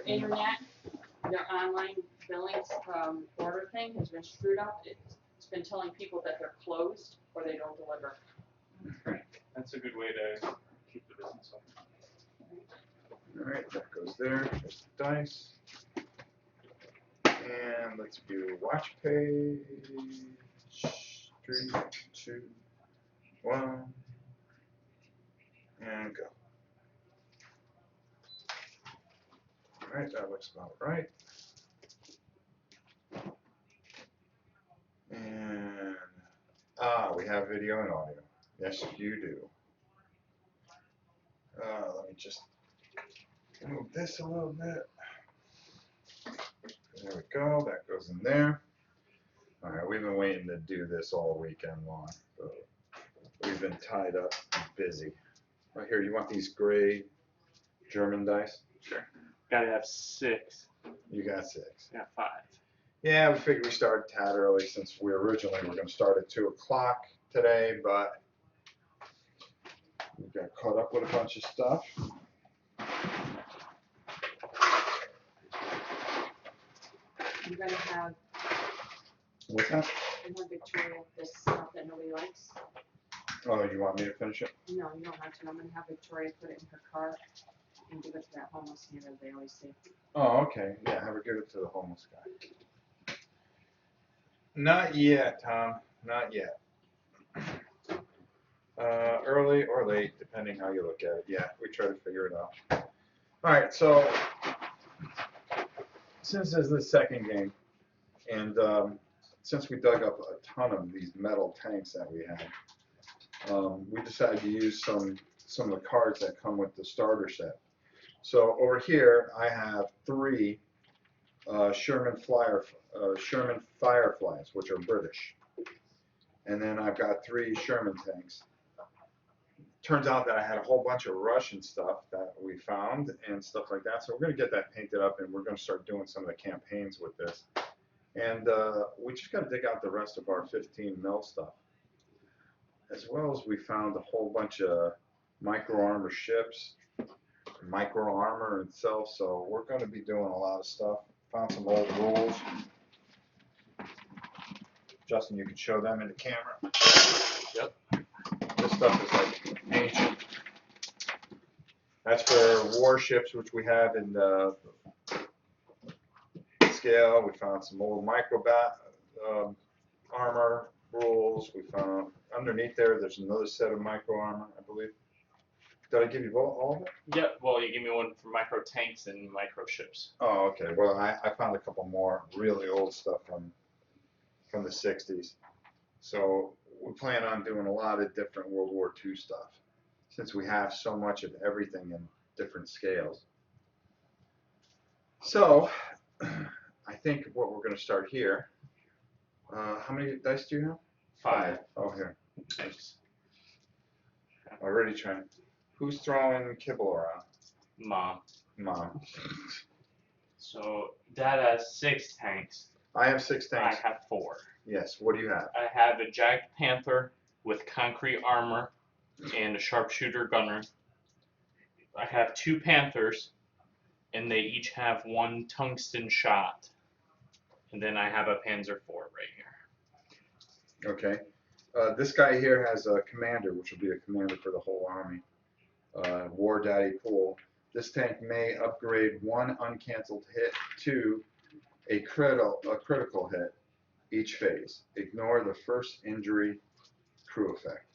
their internet, their online billing order thing has been screwed up. It's been telling people that they're closed or they don't deliver. That's a good way to keep the business up. Alright, that goes there. There's the dice. And let's do watch page. 3, 2, 1. And go. Alright, that looks about right. And we have video and audio. Yes, you do. Let me just move this a little bit. There we go. That goes in there. All right, we've been waiting to do this all weekend long. So we've been tied up and busy. Right here, you want these gray German dice? Sure. Gotta have 6. You got 6. Yeah, 5. Yeah, we figured we started a tad early since we originally were going to start at 2 o'clock today, but we got caught up with a bunch of stuff. You're gonna have, What's that? Victoria this stuff that nobody likes. Oh, you want me to finish it? No, you don't have to. I'm gonna have Victoria put it in her car and give it to that homeless man, as they always say. Oh, okay. Yeah, have her give it to the homeless guy. Not yet, Tom. Not yet. Early or late, depending how you look at it. Yeah, we try to figure it out. All right, so since this is the second game, and since we dug up a ton of these metal tanks that we had, we decided to use some of the cards that come with the starter set. So over here, I have 3 Sherman Fireflies, which are British, and then I've got 3 Sherman tanks. Turns out that I had a whole bunch of Russian stuff that we found and stuff like that. So we're going to get that painted up, and we're going to start doing some of the campaigns with this. And we just got to dig out the rest of our 15 mil stuff. As well as we found a whole bunch of micro armor ships, micro armor itself. So we're going to be doing a lot of stuff. Found some old rules. Justin, you can show them in the camera. Yep. This stuff is like ancient. That's for warships, which we have in the scale. We found some old micro armor rules. We found underneath there's another set of micro armor, I believe. Did I give you all of it? Yeah, well, you give me one for micro tanks and micro ships. Oh, okay. Well, I found a couple more really old stuff from the 60s. So we plan on doing a lot of different World War II stuff, since we have so much of everything in different scales. So I think what we're going to start here. How many dice do you have? 5. Oh, here. Thanks. Already trying. Who's throwing kibble around? Mom. Mom. So Dad has 6 tanks. I have 6 tanks. I have 4. Yes. What do you have? I have a Jagged Panther with concrete armor and a sharpshooter gunner. I have 2 Panthers, and they each have 1 tungsten shot. And then I have a Panzer IV right here. Okay. This guy here has a commander, which will be a commander for the whole army. War Daddy Pool. This tank may upgrade 1 uncanceled hit to a critical hit each phase. Ignore the first injury crew effect.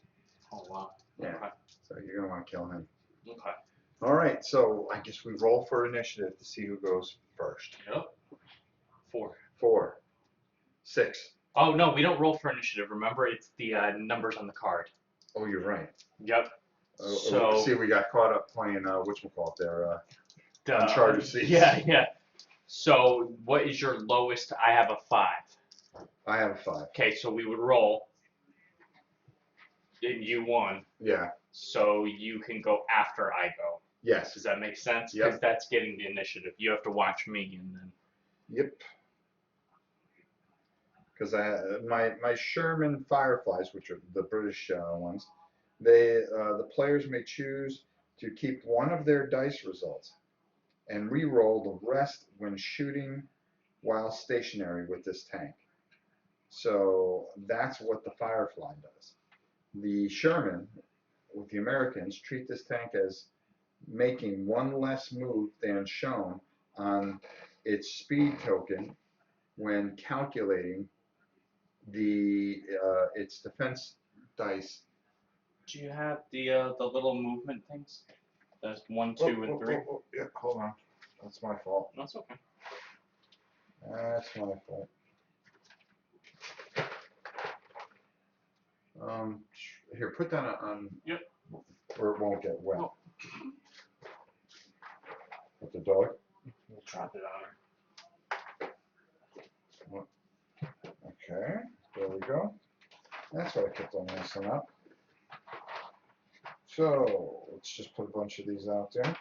Oh, wow. Yeah. Okay. So you're going to want to kill him. Okay. All right. So I guess we roll for initiative to see who goes first. Yep. 4. 4. 6. Oh, no, we don't roll for initiative. Remember, it's the numbers on the card. Oh, you're right. Yep. So see, we got caught up playing whatchamacallit there, Uncharted Seas. Yeah. So what is your lowest? I have a 5. I have a 5. Okay, so we would roll. And you won. Yeah. So you can go after I go. Yes. Does that make sense? Yep. Because that's getting the initiative. You have to watch me and then. Yep. Because my Sherman Fireflies, which are the British ones, the players may choose to keep one of their dice results and re-roll the rest when shooting while stationary with this tank. So that's what the Firefly does. The Sherman, with the Americans, treat this tank as making one less move than shown on its speed token when calculating its defense dice. Do you have the little movement things? There's 1, 2, and 3. Yeah, hold on. That's my fault. That's okay. That's my fault. Here, put that on. Yep. Or it won't get wet. Oh. With the dog. We'll drop it on her. Okay, there we go. That's why I kept on messing up. So let's just put a bunch of these out there.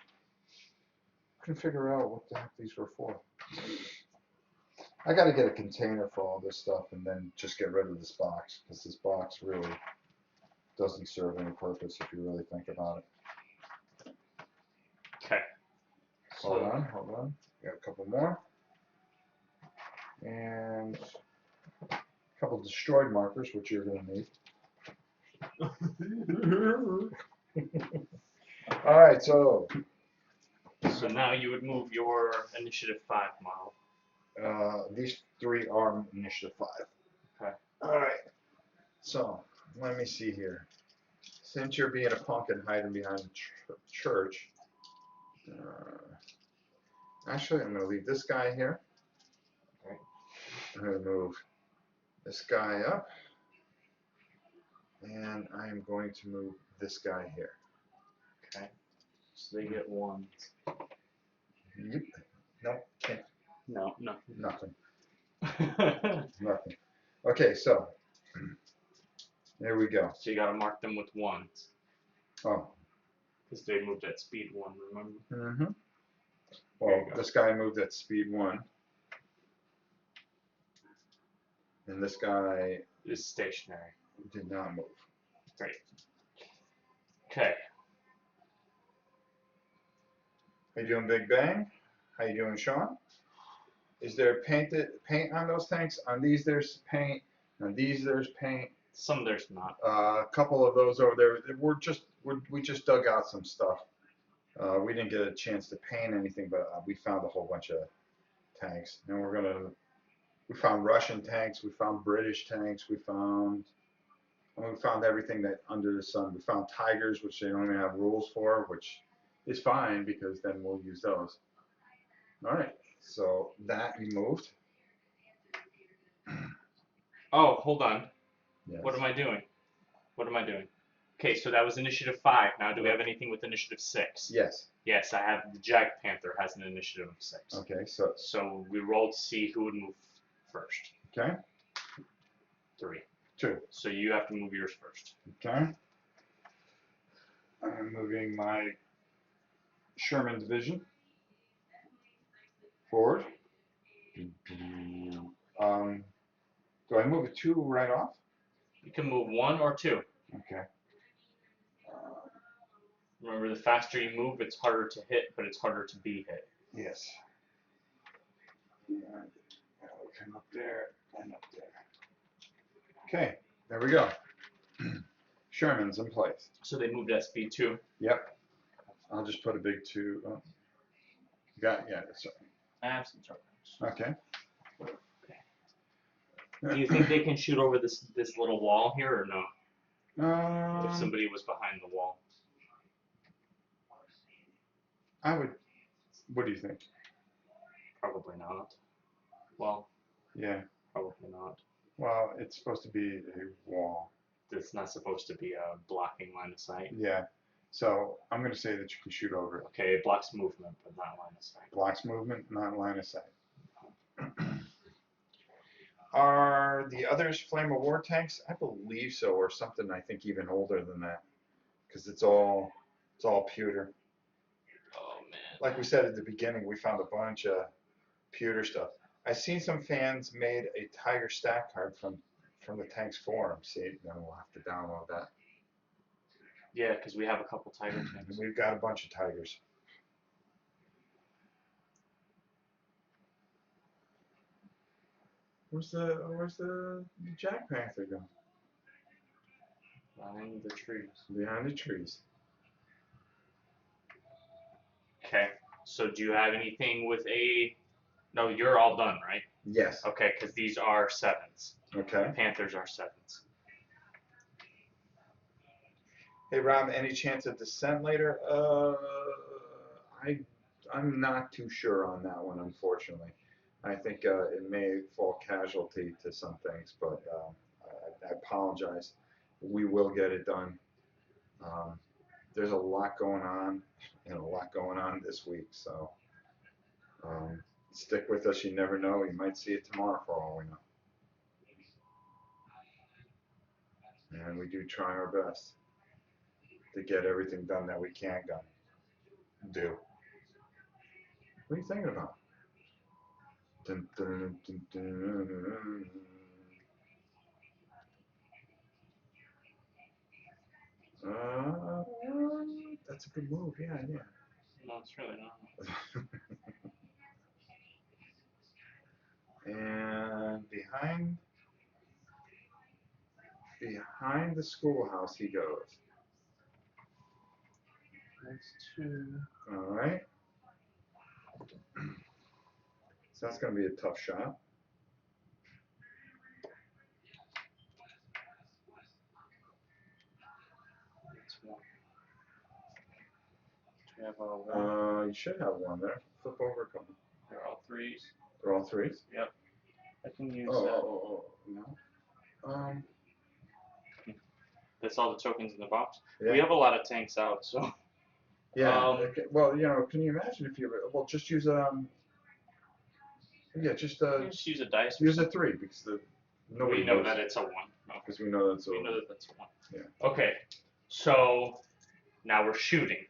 Couldn't figure out what the heck these were for. I got to get a container for all this stuff and then just get rid of this box, because this box really doesn't serve any purpose if you really think about it. Okay. Hold on. Got a couple more. And a couple destroyed markers, which you're going to need. All right, so So now you would move your initiative 5 model. these three are initiative 5. Okay. All right. So let me see here. Since you're being a punk and hiding behind the church, actually, I'm going to leave this guy here. Okay. I'm going to move this guy up, and I am going to move this guy here. Okay. So they get 1. Yep. Nope. Can't. No, nothing. Nothing. Okay, so there we go. So you gotta mark them with 1s. Oh. Because they moved at speed 1, remember? Mm-hmm. There Well, you go. this guy moved at speed 1. And this guy Is stationary. did not move. Great. Okay. How you doing, Big Bang? How you doing, Sean? Is there paint on those tanks? On these there's paint. On these there's paint. Some there's not. A couple of those over there. We just dug out some stuff. We didn't get a chance to paint anything, but we found a whole bunch of tanks. And we found Russian tanks. We found British tanks. We found everything that under the sun. We found tigers, which they don't even have rules for, which is fine because then we'll use those. All right. So that you moved. Oh, hold on. Yes. What am I doing? Okay, so that was initiative 5. Now do we have anything with initiative 6? Yes. Yes, I have the Jag Panther has an initiative of 6. Okay. So. So we rolled to see who would move first. Okay. 3. 2. So you have to move yours first. Okay. I'm moving my Sherman division forward. Do I move a 2 right off? You can move 1 or 2. Okay. Remember, the faster you move, it's harder to hit, but it's harder to be hit. Yes. Yeah, I'll come up there and up there. Okay, there we go. Sherman's in place. So they moved at speed 2. Yep. I'll just put a big 2. Oh. Yeah, that's I have some tokens. okay. Do you think they can shoot over this little wall here or no? If Um, somebody was behind the wall. I would. What do you think? Probably not. Well, Yeah. probably not. Well, it's supposed to be a wall. It's not supposed to be a blocking line of sight. Yeah. So I'm going to say that you can shoot over it. Okay, it blocks movement, but not line of sight. Blocks movement, not line of sight. Are the others Flame of War tanks? I believe so, or something. I think even older than that, because it's all pewter. Oh man. Like we said at the beginning, we found a bunch of pewter stuff. I've seen some fans made a Tiger stack card from the tanks forum. See, then we'll have to download that. Yeah, because we have a couple Tiger tanks. We've got a bunch of Tigers. Where's the Jack Panther go? Behind the trees. Behind the trees. Okay. So do you have anything with a? No, you're all done, right? Yes. Okay, because these are 7s. Okay. Panthers are 7s. Hey Rob, any chance of descent later? I'm not too sure on that one, unfortunately. I think it may fall casualty to some things, but I apologize. We will get it done. There's a lot going on, and a lot going on this week, so stick with us. You never know. You might see it tomorrow for all we know. And we do try our best to get everything done that we can do. What are you thinking about? Dun, dun, dun, dun, dun. That's a good move. Yeah. No, it's really not. And behind the schoolhouse he goes. That's 2. All right. So that's going to be a tough shot. That's 1. Do we have a 1? You should have one there. Flip over a couple. They're all 3s. They're all 3s? Yep. I can use Oh, no. That's all the tokens in the box. Yeah. We have a lot of tanks out, so. Yeah. Okay. Well, can you imagine if you just use just use a dice. use a 3 because nobody we know knows that it's a 1. No. because we know that's We know that that's a 1. Yeah. Okay. So now we're shooting.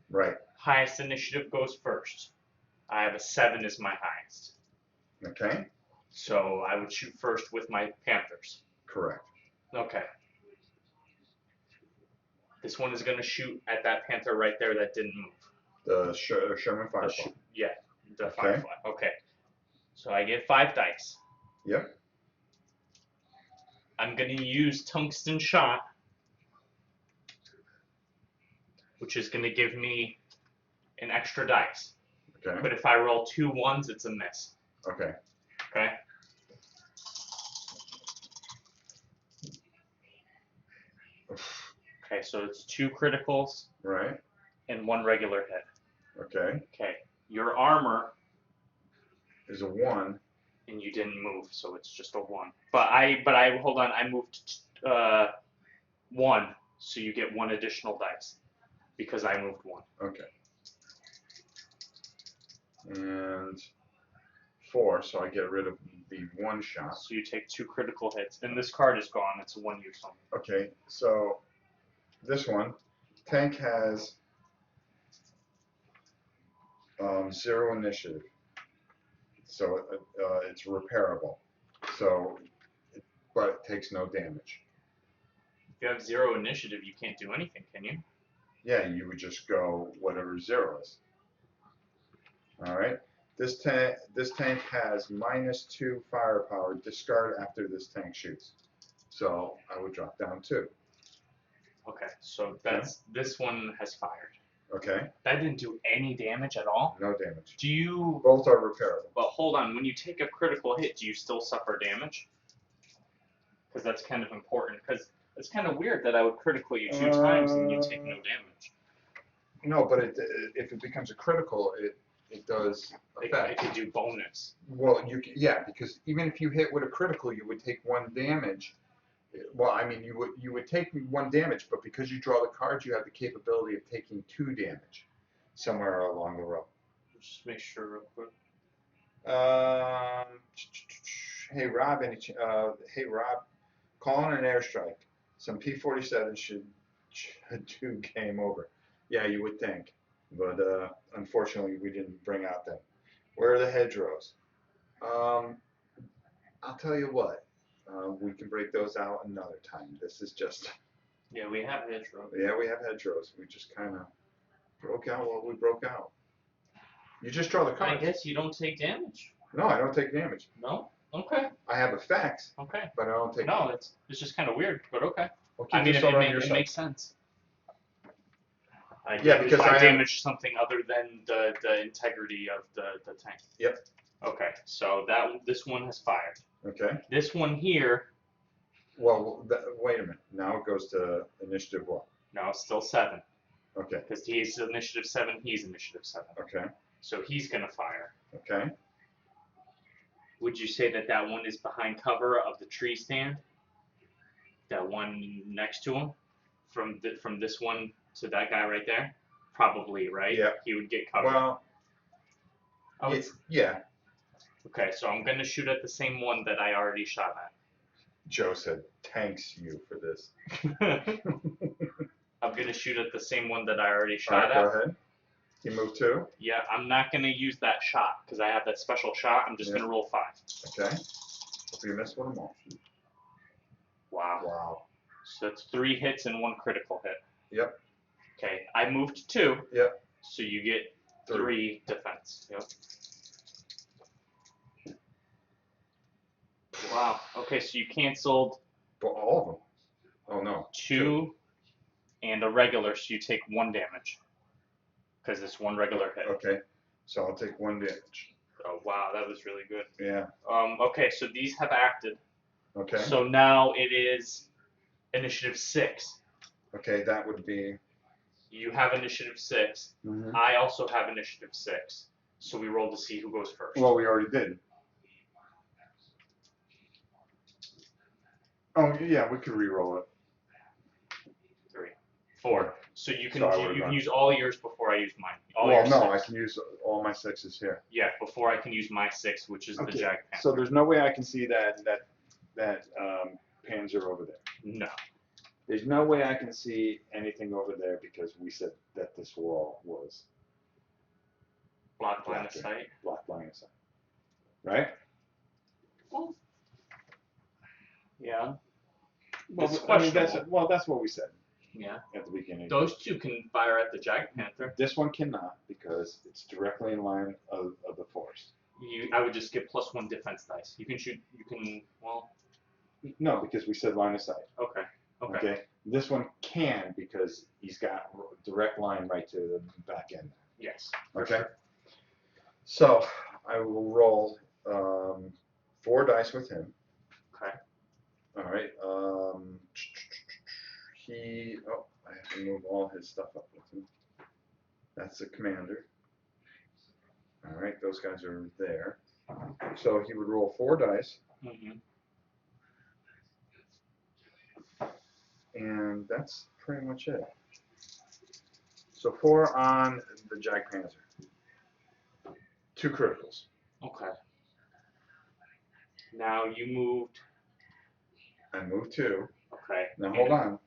Right. Highest initiative goes first. I have a 7 as my highest. Okay. So I would shoot first with my Panthers. Correct. Okay. This one is going to shoot at that Panther right there that didn't move. The Sherman Firefly. The Okay. Firefly. Okay. So I get 5 dice. Yep. I'm going to use Tungsten Shot, which is going to give me an extra dice. Okay. But if I roll 2 1s, it's a miss. Okay. Okay? Okay, so it's 2 criticals Right. and 1 regular hit. Okay. Okay, your armor, Is a 1. and you didn't move, so it's just a 1. But I hold on, I moved 1, so you get 1 additional dice because I moved 1. Okay. And 4, so I get rid of the 1 shot. So you take 2 critical hits, and this card is gone. It's a 1 use only. Okay, so this one, tank has 0 initiative, so it's repairable. So, but it takes no damage. If you have 0 initiative, you can't do anything, can you? Yeah, you would just go whatever 0 is. All right. This tank has -2 firepower. Discard after this tank shoots. So I would drop down 2. Okay, so this one has fired. Okay. That didn't do any damage at all. No damage. Do you? Both are repairable. But hold on, when you take a critical hit, do you still suffer damage? Because that's kind of important. Because it's kind of weird that I would critical you 2 times and you take no damage. No, but if it becomes a critical, it does It affect. could do bonus. Well, yeah, because even if you hit with a critical, you would take 1 damage. Well, I mean, you would take 1 damage, but because you draw the cards, you have the capability of taking 2 damage somewhere along the road. Just make sure real quick. Hey Rob, call on an airstrike. Some P-47 should do game over. Yeah, you would think, but unfortunately we didn't bring out them. Where are the hedgerows? I'll tell you what. We can break those out another time. This is just. Yeah, we have hedgerow. Yeah, we have hedgerows. We just kind of broke out what we broke out. You just draw the cards. I guess you don't take damage. No, I don't take damage. No? Okay. I have effects, Okay. but I don't take. No, it's just kind of weird, but okay. We'll keep I mean, this it, all on your it side. makes sense. Yeah, because I have- damaged something other than the integrity of the tank. Yep. Okay, so this one has fired. Okay. This one here, Well, wait a minute. Now it goes to initiative what? no, it's still 7. Okay. Because he's initiative 7, he's initiative 7. Okay. So he's gonna fire. Okay. Would you say that one is behind cover of the tree stand? That one next to him, from this one to that guy right there, probably, right? Yeah. He would get covered. Well, I would yeah. Okay, so I'm gonna shoot at the same one that I already shot Joe said, "Thanks you for this." at. I'm gonna shoot at the same one that I already All shot right, at. go ahead. You move 2. Yeah, I'm not gonna use that shot because I have that special shot. I'm just Yeah. gonna roll 5. Okay. Hope you missed one of them all. Wow. Wow. So that's 3 hits and 1 critical hit. Yep. Okay, I moved 2. Yep. So you get 3 defense. Yep. Wow. Okay, so you canceled But all of them. Oh no. 2 and a regular, so you take 1 damage. Because it's 1 regular hit. Okay. So I'll take 1 damage. Oh wow, that was really good. Yeah. Okay, so these have acted. Okay. So now it is initiative 6. Okay, that would be. You have initiative 6. Mhm. I also have initiative 6. So we roll to see who goes first. Well, we already did. Oh yeah, we could re-roll it. 3, 4. So you can So I would've you can gone. use all yours before I use mine. All Well, your no, I 6. can use all my 6s here. Yeah, before I can use my 6, which is the Jag Panther. So there's no way I can see that Panzer over there. No. There's no way I can see anything over there because we said that this wall was Block line of blocking- sight. block line of sight. Right? Yeah. Well, It's I mean, questionable. that's what we said Yeah. at the beginning. Those 2 can fire at the Jag Panther. This one cannot because it's directly in line of the forest. I would just get +1 defense dice. You can shoot. You can. Well. No, because we said line of sight. Okay. Okay. Okay. This one can because he's got direct line right to the back end. Yes. For Okay. sure. So I will roll 4 dice with him. Okay. All right. Oh, I have to move all his stuff up with him. That's the commander. All right, those guys are there. So he would roll 4 dice, Mm-hmm. and that's pretty much it. So 4 on the Jag Panther. 2 criticals. Okay. Now you moved. I move 2. Okay. Now hold on.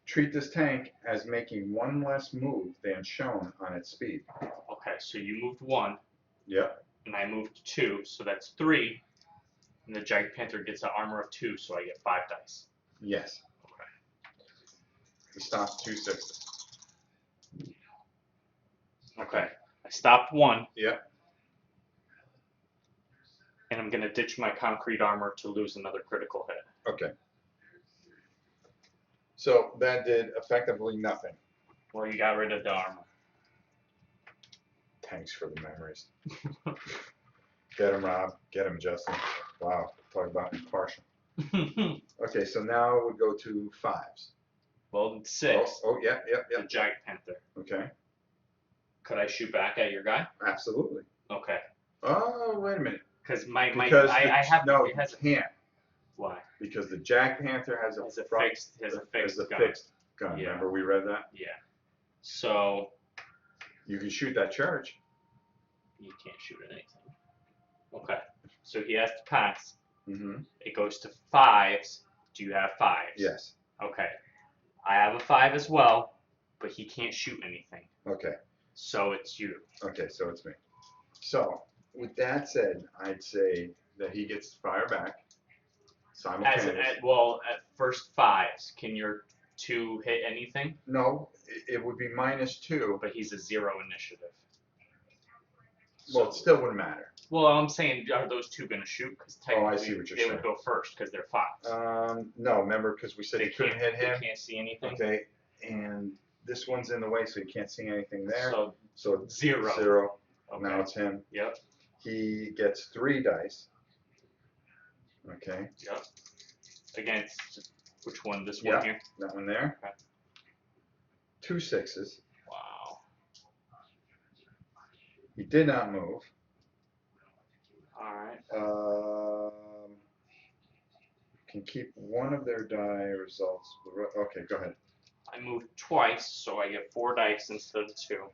Treat this tank as making 1 less move than shown on its speed. Okay, so you moved 1, Yep. and I moved 2, so that's 3. And the Jag Panther gets an armor of 2, so I get 5 dice. Yes. Okay. He stops 2 6s. Okay. I stopped 1, Yep. and I'm gonna ditch my concrete armor to lose another critical hit. Okay. So that did effectively nothing. Well, you got rid of the armor. Thanks for the memories. Get him, Rob. Get him, Justin. Wow. Talk about impartial. Okay, so now we go to 5s. Well, 6. Oh, yeah. The Jag Panther. Okay. Could I shoot back at your guy? Absolutely. Okay. Oh, wait a minute. Because Because I have no, it has you can't. why? Because the Jag Panther has a Has a front- fixed gun. fixed gun. Yeah. Remember we read that? Yeah. So You can shoot that charge. you can't shoot at anything. Okay. So he has to pass. Mm-hmm. It goes to 5s. Do you have 5s? Yes. Okay. I have a 5 as well, but he can't shoot anything. Okay. So it's you. Okay, so it's me. So, with that said, I'd say that he gets to fire back simultaneously. At first 5s, can your 2 hit anything? No, it would be -2. But he's a 0 initiative. Well, it still wouldn't matter. Well, I'm saying, are those two gonna shoot? Because Oh, I technically, see what you're they saying. would go first because they're fives. No, remember, because we said They you couldn't hit him. They can't see anything. Okay, and this one's in the way, so you can't see anything there. So So it's 0. 0. Okay. Now it's him. Yep. He gets 3 dice. Okay. Yep. Against which one? This Yeah. one here. That one there. Okay. 2 6s. Wow. He did not move. All right. Can keep one of their die results. Okay, go ahead. I moved twice, so I get 4 dice instead of 2.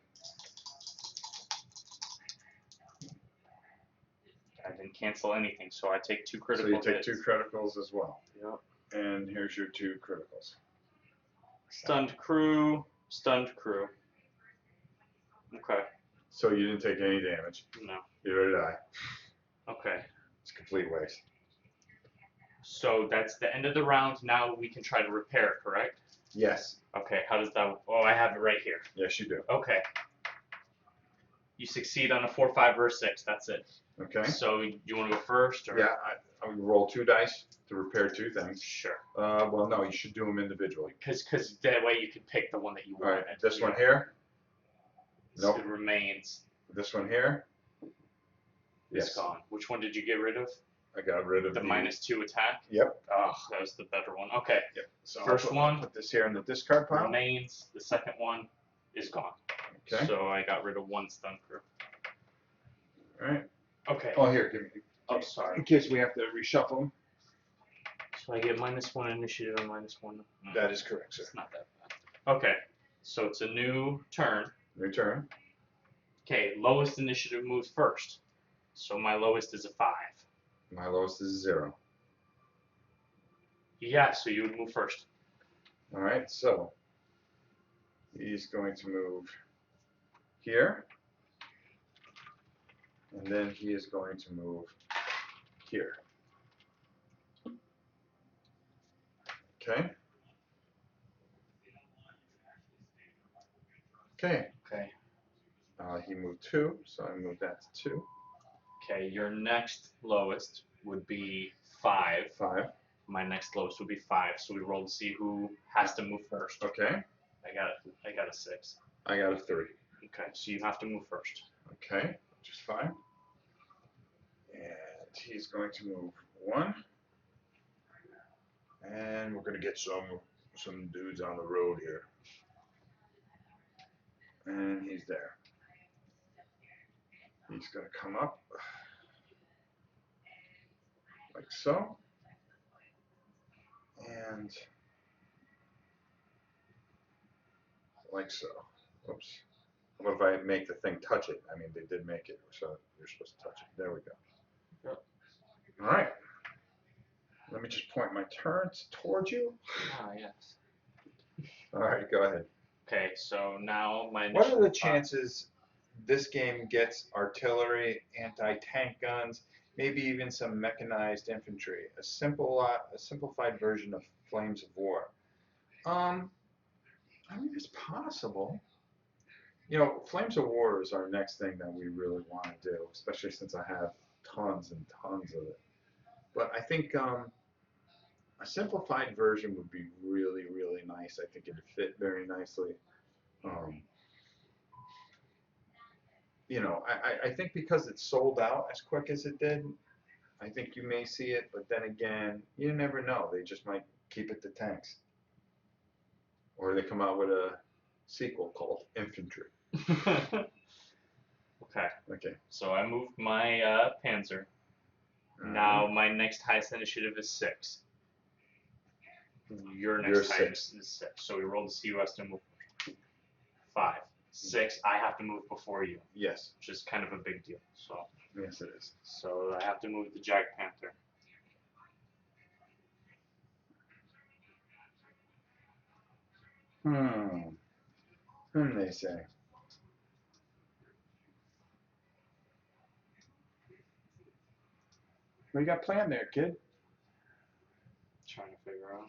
I didn't cancel anything, so I take 2 critical So you take hits. 2 criticals as well. Yep. And here's your 2 criticals. Stunned crew. Stunned crew. Okay. So you didn't take any damage. No. Neither did I. Okay. It's a complete waste. So that's the end of the round. Now we can try to repair, correct? Yes. Okay. How does that? Oh, I have it right here. Yes, you do. Okay. You succeed on a 4, 5, or 6. That's it. Okay. So you want to go first, or? Yeah, I would roll 2 dice to repair 2 things. Sure. Well, no, you should do them individually. Because that way you can pick the one that you All want. right, this one here. Nope. It remains. This one here. It's Yes. gone. Which one did you get rid of? I got rid of The -2 attack? Yep. Oh, that was the better one. Okay. Yep. So First one. Put this here in the discard pile. Remains. The second one is gone. Okay. So I got rid of 1 stun crew. All right. Okay. Oh, here, give me. Oh, sorry. In case we have to reshuffle them. So I get -1 initiative and -1. That is correct, sir. It's not that bad. Okay. So it's a new turn. New turn. Okay. Lowest initiative moves first. So my lowest is a 5. My lowest is 0. Yeah. So you would move first. All right, so he's going to move here, and then he is going to move here. Okay. Okay. Okay. He moved 2, so I moved that to 2. Okay. Your next lowest would be 5. 5. My next lowest would be 5. So we roll to see who has to move first. Okay. I got a 6. I got a 3. Okay. So you have to move first. Okay, which is fine. And he's going to move 1. And we're going to get some dudes on the road here. And he's there. He's going to come up like so. And like so. Oops. What if I make the thing touch it? I mean, they did make it, so you're supposed to touch it. There we go. Yep. All right. Let me just point my turrets towards you. Ah, yes. All right, go ahead. Okay, so now my What are the initial chances this game gets artillery, anti-tank guns, maybe even some mechanized infantry? A simplified version of Flames of War. I mean, it's possible. You know, Flames of War is our next thing that we really want to do, especially since I have tons and tons of it. But I think a simplified version would be really, really nice. I think it'd fit very nicely. You know, I think because it sold out as quick as it did, I think you may see it, but then again, you never know. They just might keep it to tanks. Or they come out with a sequel called Infantry. Okay, Okay. so I moved my Panzer. Now my next highest initiative is 6. Your next highest is 6. So we roll to see who has to move first. 5. 6. I have to move before you, Yes. which is kind of a big deal. So Yes, it is. so I have to move the Jag Panther. They say. What you got planned there, kid? Trying to figure out.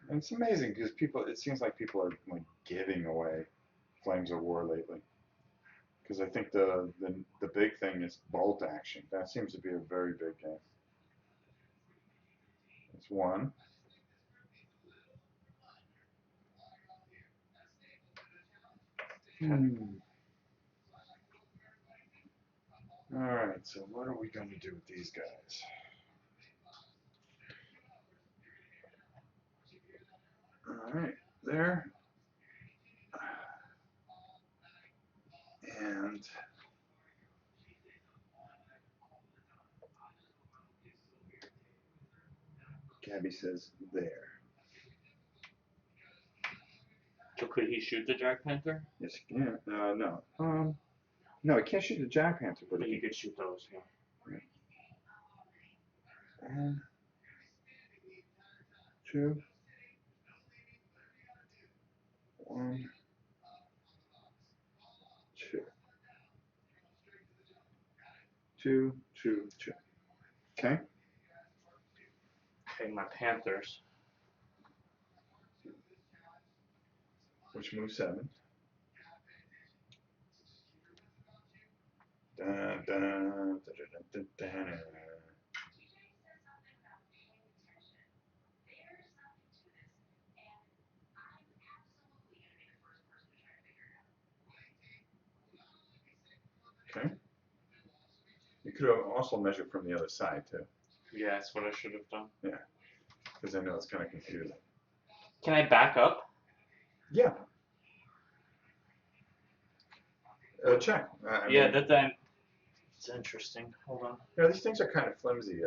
And it's amazing because it seems like people are like giving away Flames of War lately. Because I think the big thing is bolt action. That seems to be a very big game. That's one. All right, so what are we going to do with these guys? All right, there. And Gabby says there. So could he shoot the Jack Panther? Yes, he can. No. No, he can't shoot the Jack Panther, but But he he could shoot those, yeah. can. 2. 1. 2. 2, 2, 2. Okay. Okay, my Panthers. Which moves 7. Dun, dun, dun, dun, dun, dun. Okay. You could have also measured from the other side too. Yeah, that's what I should have done. Yeah. Because I know it's kind of confusing. Can I back up? Yeah. Check. I Yeah, mean, it's interesting. Hold on. you know, these things are kind of flimsy.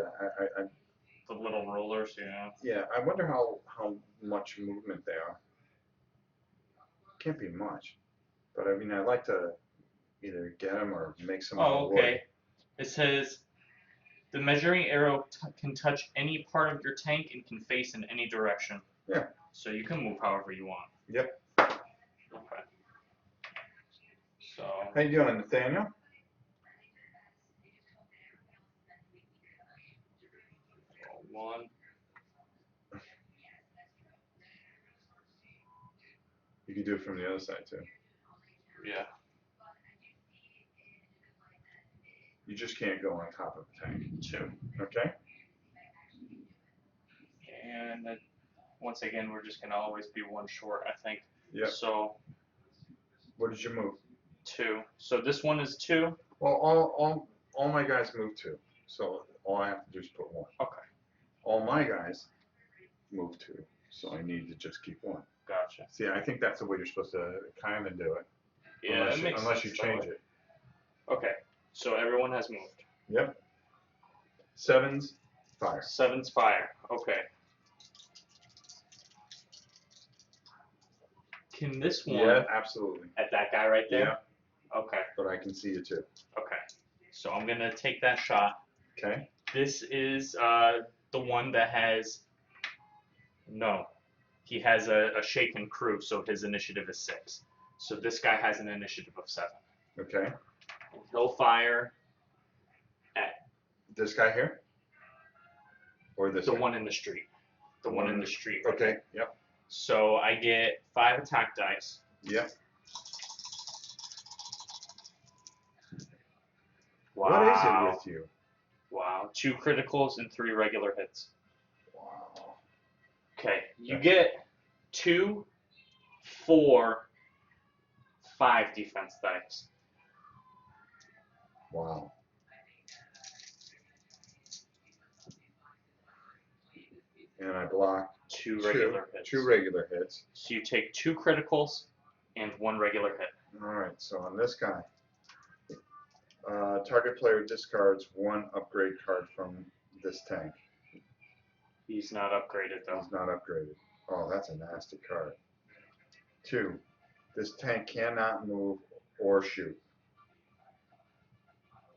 The little rollers, yeah. Yeah, I wonder how much movement they are. Can't be much. But I mean, I'd like to either get them or make some out Oh, of okay. wood. It says the measuring arrow can touch any part of your tank and can face in any direction. Yeah. So you can move however you want. Yep. Okay. So. How you doing, Nathaniel? One. You can do it from the other side too. Yeah. You just can't go on top of the tank. 2. Okay? And once again, we're just gonna always be one short, I think. Yep. So What did you move? 2. So this one is 2. Well, all my guys move 2. So all I have to do is put 1. Okay. All my guys move 2. So I need to just keep 1. Gotcha. See, I think that's the way you're supposed to kind of do it. Yeah, Unless you change it. Okay. So everyone has moved. Yep. 7's fire. 7's fire. Okay. Can this one Yeah, absolutely. at that guy right there? Yeah. Okay. But I can see you too. Okay. So I'm gonna take that shot. Okay. This is the one that has no. He has a shaken crew, so his initiative is 6. So this guy has an initiative of 7. Okay. And he'll fire at This guy here? Or this the guy? one in the street. The one in the street. Right Okay. there. Yep. So I get 5 attack dice. Yep. Wow. What is it with you? Wow. 2 criticals and 3 regular hits. Wow. Okay. You get 2, 4, 5 defense dice. Wow. And I block 2 regular hits. 2 regular hits. So you take 2 criticals and 1 regular hit. Alright, so on this guy, target player discards 1 upgrade card from this tank. He's not upgraded though. He's not upgraded. Oh, that's a nasty card. 2, this tank cannot move or shoot.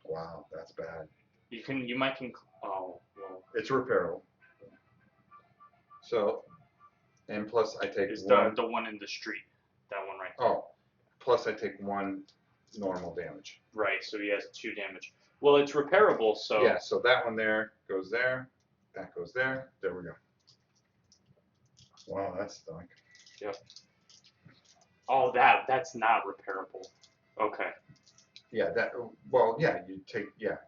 Wow, that's bad. You might oh well. It's repairable. So, and plus I take Is 1. the one in the street. That one right there. Oh, plus I take 1 normal damage. Right, so he has 2 damage. Well, it's repairable, so Yeah, so that one there goes there, that goes there. There we go. Wow, that stunk. oh that's not repairable. Okay. Yeah, well, yeah, you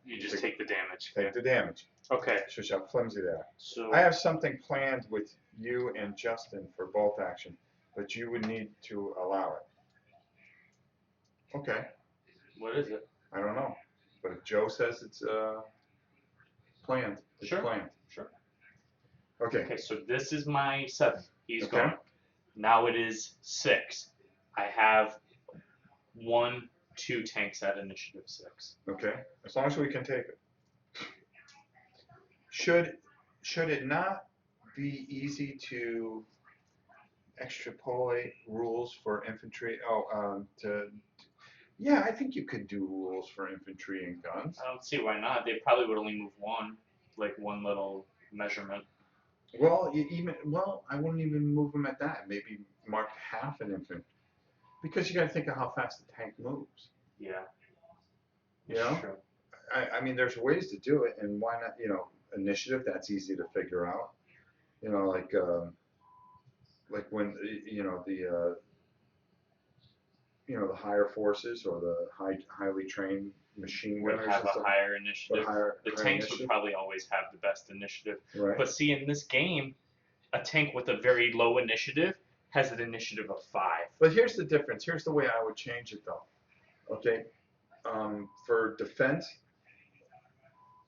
You just take the damage. take the damage. Okay, It's just how flimsy they are. so I have something planned with you and Justin for bolt action, but you would need to allow it. Okay, what is it? I don't know, but if Joe says it's planned, it's Sure. planned. Sure. Okay, Okay, so this is my 7. He's Okay. gone. Now it is 6. I have 1, 2 tanks at initiative 6. okay, as long as we can take it. Should it not be easy to extrapolate rules for infantry? Yeah, I think you could do rules for infantry and guns. I don't see why not. They probably would only move 1, like 1 little measurement. Well, I wouldn't even move them at that. Maybe mark half an infantry, because you got to think of how fast the tank moves. Yeah. You know? True. I mean, there's ways to do it, and why not? Initiative, that's easy to figure out. Like when the higher forces or the highly trained machine Would gunners have and a stuff. higher initiative. higher The tanks initiative. would probably always have the best initiative. Right. But see, in this game, a tank with a very low initiative has an initiative of 5. But here's the difference. Here's the way I would change it, though. Okay, for defense,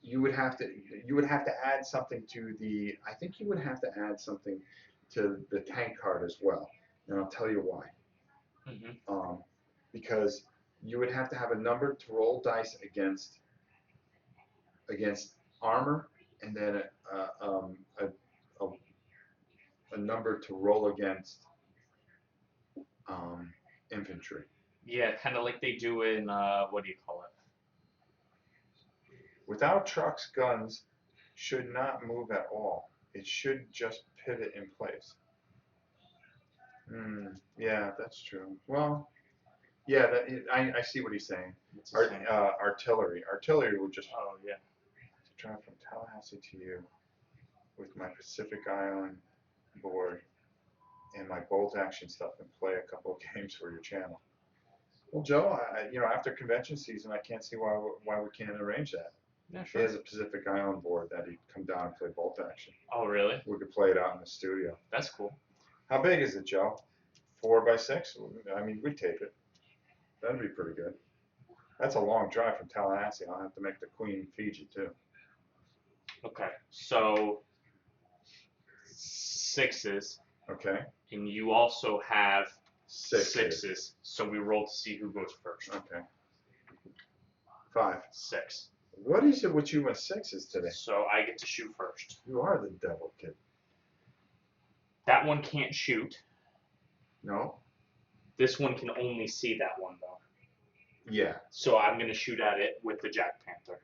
you would have to add something to the. I think you would have to add something to the tank card as well, and I'll tell you why. Mm-hmm. Because you would have to have a number to roll dice against armor, and then a number to roll against infantry. Yeah, kind of like they do in what do you call it? Without trucks, guns should not move at all. It should just pivot in place. Yeah, that's true. Well, yeah, I see what he's saying. What's it saying? Artillery would just Oh yeah. drive from Tallahassee to you with my Pacific Island board and my bolt action stuff and play a couple of games for your channel. Well, Joe, after convention season, I can't see why we can't arrange that. Yeah, He sure. has a Pacific Island board that he'd come down and play bolt action. Oh really? We could play it out in the studio. That's cool. How big is it, Joe? 4x6? I mean, we'd take it. That'd be pretty good. That's a long drive from Tallahassee. I'll have to make the Queen Fiji too. Okay, so 6s, Okay. and you also have 6s. 6s. So we roll to see who goes first. Okay. 5. 6. What is it with you and 6s today? So I get to shoot first. You are the devil kid. That one can't shoot. No? This one can only see that one though. Yeah. So I'm gonna shoot at it with the Jack Panther.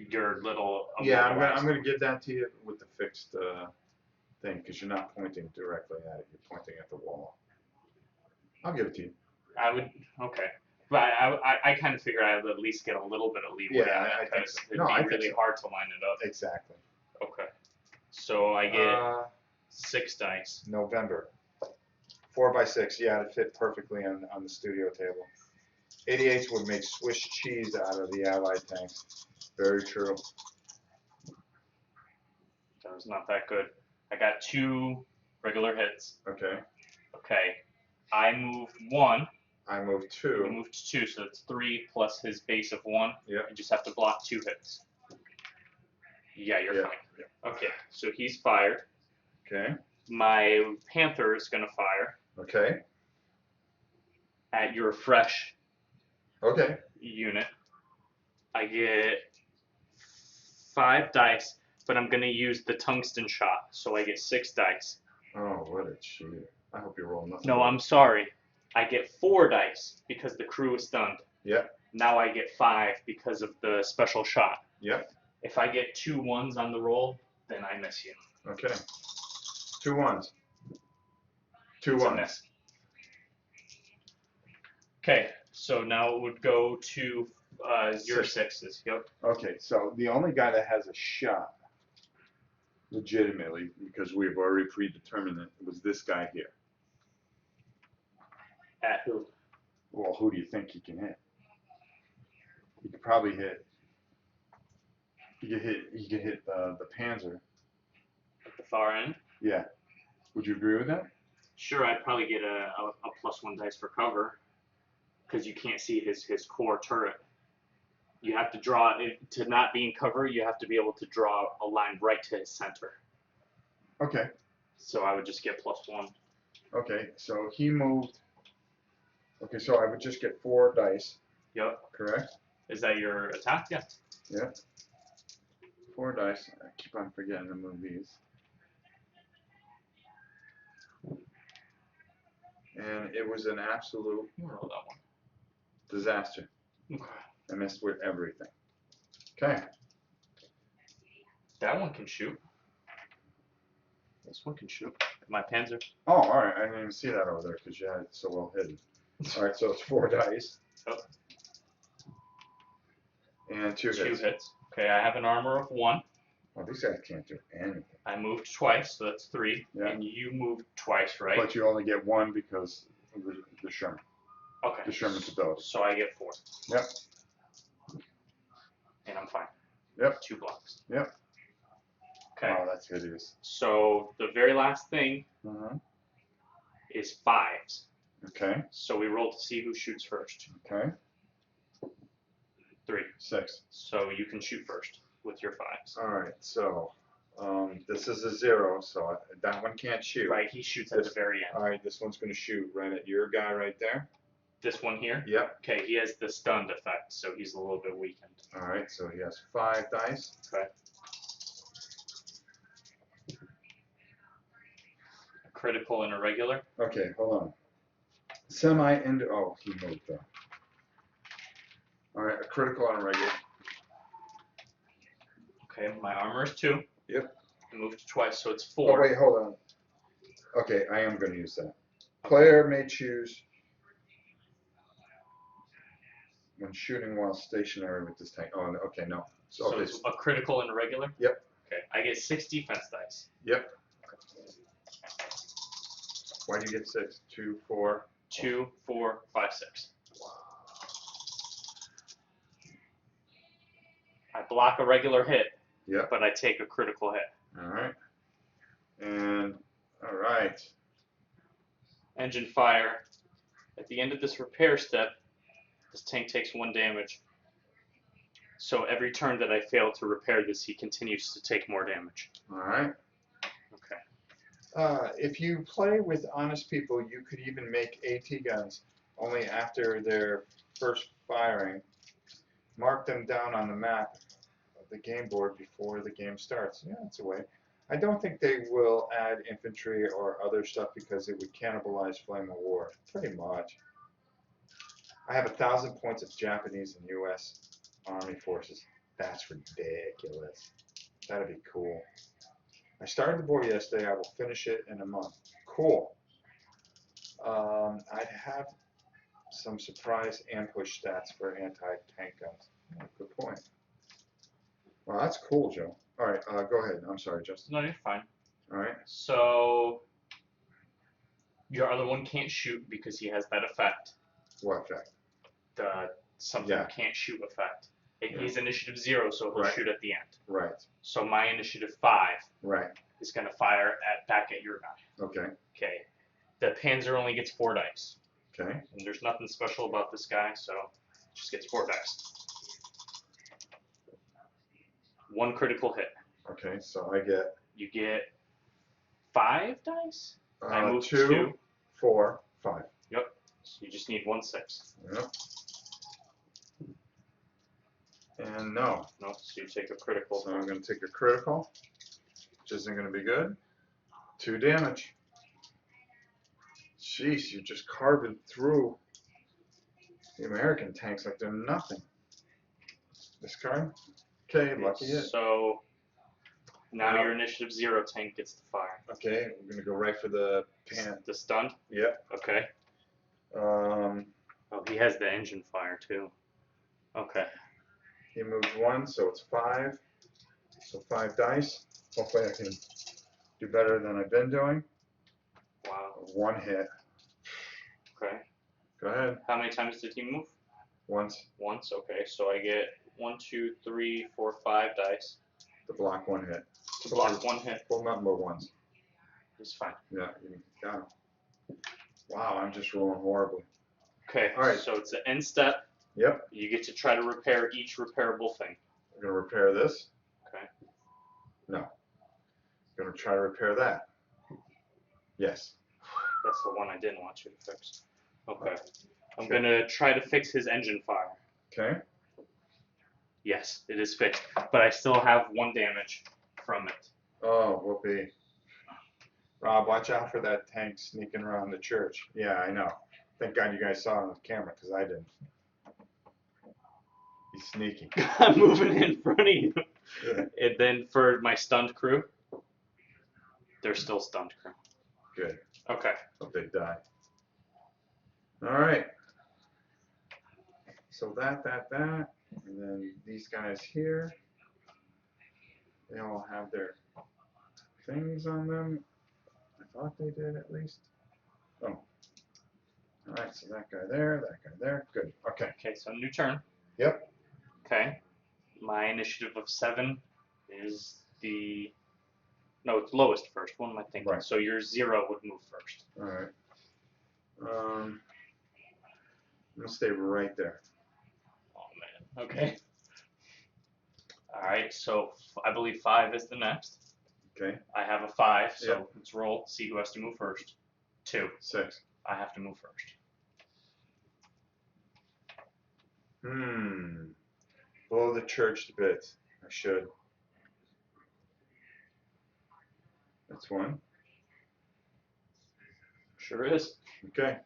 Your little. Yeah, I'm gonna give that to you with the fixed thing, because you're not pointing directly at it. You're pointing at the wall. I'll give it to you. I would. Okay. But I kind of figure I would at least get a little bit of leeway Yeah, on it I think because so. it'd No, I be think really so. hard to line it up. Exactly. Okay. So I get 6 dice. November. 4x6. Yeah, it'd fit perfectly on the studio table. 88s would make Swiss cheese out of the Allied tanks. Very true. That was not that good. I got 2 regular hits. Okay. Okay. I moved 1. I moved We 2. moved to 2, so it's 3 plus his base of 1. Yep. I just have to block 2 hits. Yeah, you're Yeah. fine. Okay, so he's fired. Okay. My Panther is gonna fire Okay. at your fresh Okay. unit. I get 5 dice, but I'm gonna use the tungsten shot, so I get 6 dice. Oh, what a cheater. I hope you roll nothing. No, I'm sorry. I get 4 dice because the crew is stunned. Yep. Now I get 5 because of the special shot. Yep. If I get 2 1s on the roll, then I miss you. Okay. 2 1s. 2 It's a 1s. miss. Okay, so now it would go to your 6s. Yep. Okay, so the only guy that has a shot, legitimately, because we've already predetermined it, was this guy here. At who? Well, who do you think he can hit? probably hit. You could hit the Panzer. At the far end. Yeah. Would you agree with that? Sure, I'd probably get a +1 dice for cover, because you can't see his core turret. You have to draw it to not be in cover. You have to be able to draw a line right to his center. Okay. So I would just get +1. Okay. So he moved. Okay. So I would just get 4 dice. Yep. Correct. Is that your attack? Yeah. Yep. 4 dice. I keep on forgetting to move these. And it was an absolute You roll that one. disaster. Okay. I messed with everything. Okay. That one can shoot. This one can shoot. My Panzer. Oh, all right. I didn't even see that over there because you had it so well hidden. All right. So it's 4 dice. Oh. And 2 hits. 2 hits. Okay, I have an armor of 1. Well, these guys can't do anything. I moved twice, so that's 3. Yeah. And you moved twice, right? But you only get 1 because of the Sherman. Okay. The Sherman's ability. So I get 4. Yep. And I'm fine. Yep. 2 blocks. Yep. Okay. Oh, that's hideous. So the very last thing is 5s. Okay. So we roll to see who shoots first. Okay. 3. 6. So you can shoot first with your 5s. All right. So this is a 0, so that one can't shoot. Right, he shoots at the very end. All right. This one's going to shoot right at your guy right there. This one here? Yep. Okay, he has the stunned effect, so he's a little bit weakened. All right. So he has 5 dice. Okay. A critical and a regular. Okay. Hold on. Semi into. Oh, he moved though. All right. A critical and a regular. Okay, my armor is 2. Yep. I moved twice, so it's Oh 4. wait. Hold on. Okay. I am going to use that. Player may choose when shooting while stationary with this tank. Oh, okay, no. So it's a critical and a regular? Yep. Okay, I get 6 defense dice. Yep. Why do you get 6? 2, 4. 2, 4, 5, 6. I block a regular hit, Yep. but I take a critical hit. All right. And all right. Engine fire. At the end of this repair step, this tank takes 1 damage. So every turn that I fail to repair this, he continues to take more damage. All right. Okay. If you play with honest people, you could even make AT guns only after their first firing. Mark them down on the map of the game board before the game starts. Yeah, that's a way. I don't think they will add infantry or other stuff because it would cannibalize Flame of War. Pretty much. I have 1,000 points of Japanese and U.S. Army forces. That's ridiculous. That'd be cool. I started the board yesterday. I will finish it in a month. Cool. I have some surprise ambush stats for anti-tank guns. Oh, good point. Well, that's cool, Joe. All right, go ahead. I'm sorry, Justin. No, you're fine. All right. So your other one can't shoot because he has that effect. What effect? The something Yeah. can't shoot effect. Yeah. He's initiative 0, so he'll Right. shoot at the end. Right. So my initiative 5 Right. is going to fire back at your guy. Okay. Okay. The Panzer only gets 4 dice. Okay. And there's nothing special about this guy, so just gets 4 dice. 1 critical hit. Okay. So I get You get 5 dice? I moved 2. 2, 4, 5. Yep. So you just need 1 6. Yep. And no. No, so you take a critical. So I'm going to take a critical, which isn't going to be good. 2 damage. Jeez, you're just carving through the American tanks like they're nothing. Discard. Okay, lucky hit. So now Now- your initiative 0 tank gets to fire. Okay, we're going to go right for the pan. The stunned? Yep. Okay. Oh, he has the engine fire too. Okay. He moves 1, so it's 5. So 5 dice. Hopefully I can do better than I've been doing. Wow. 1 hit. Okay. Go ahead. How many times did he move? Once Once, okay. So I get 1, 2, 3, 4, 5 dice to block one hit. to block 1 hit. Full number ones. It's fine. Yeah, you got 'em. Wow, I'm just rolling horribly. Okay, All right. so it's the end step. Yep. You get to try to repair each repairable thing. I'm gonna repair this. Okay. No. Gonna try to repair that. Yes. That's the one I didn't want you to fix. Okay. I'm gonna try to fix his engine fire. Okay. Yes, it is fixed, but I still have 1 damage from it. Oh, whoopee. Rob, watch out for that tank sneaking around the church. Yeah, I know. Thank God you guys saw it on the camera, because I didn't. He's sneaky. I'm moving in front of you. Good. And then for my stunned crew, they're still stunned crew. Good. Okay. Hope they die. All right. So that. And then these guys here, they all have their things on them. I thought they did at least. Oh. All right, so that guy there. Good. Okay. Okay, so new turn. Yep. Okay. My initiative of 7 is the. No, it's lowest first. What am I thinking? Right. So your 0 would move first. All right. I'm gonna stay right there. Oh, man. Okay. Alright, so I believe 5 is the next. Okay. I have a 5, so Yeah. let's roll, see who has to move first. 2. 6. I have to move first. Blow the church to bits. I should. That's 1. Sure is. Okay.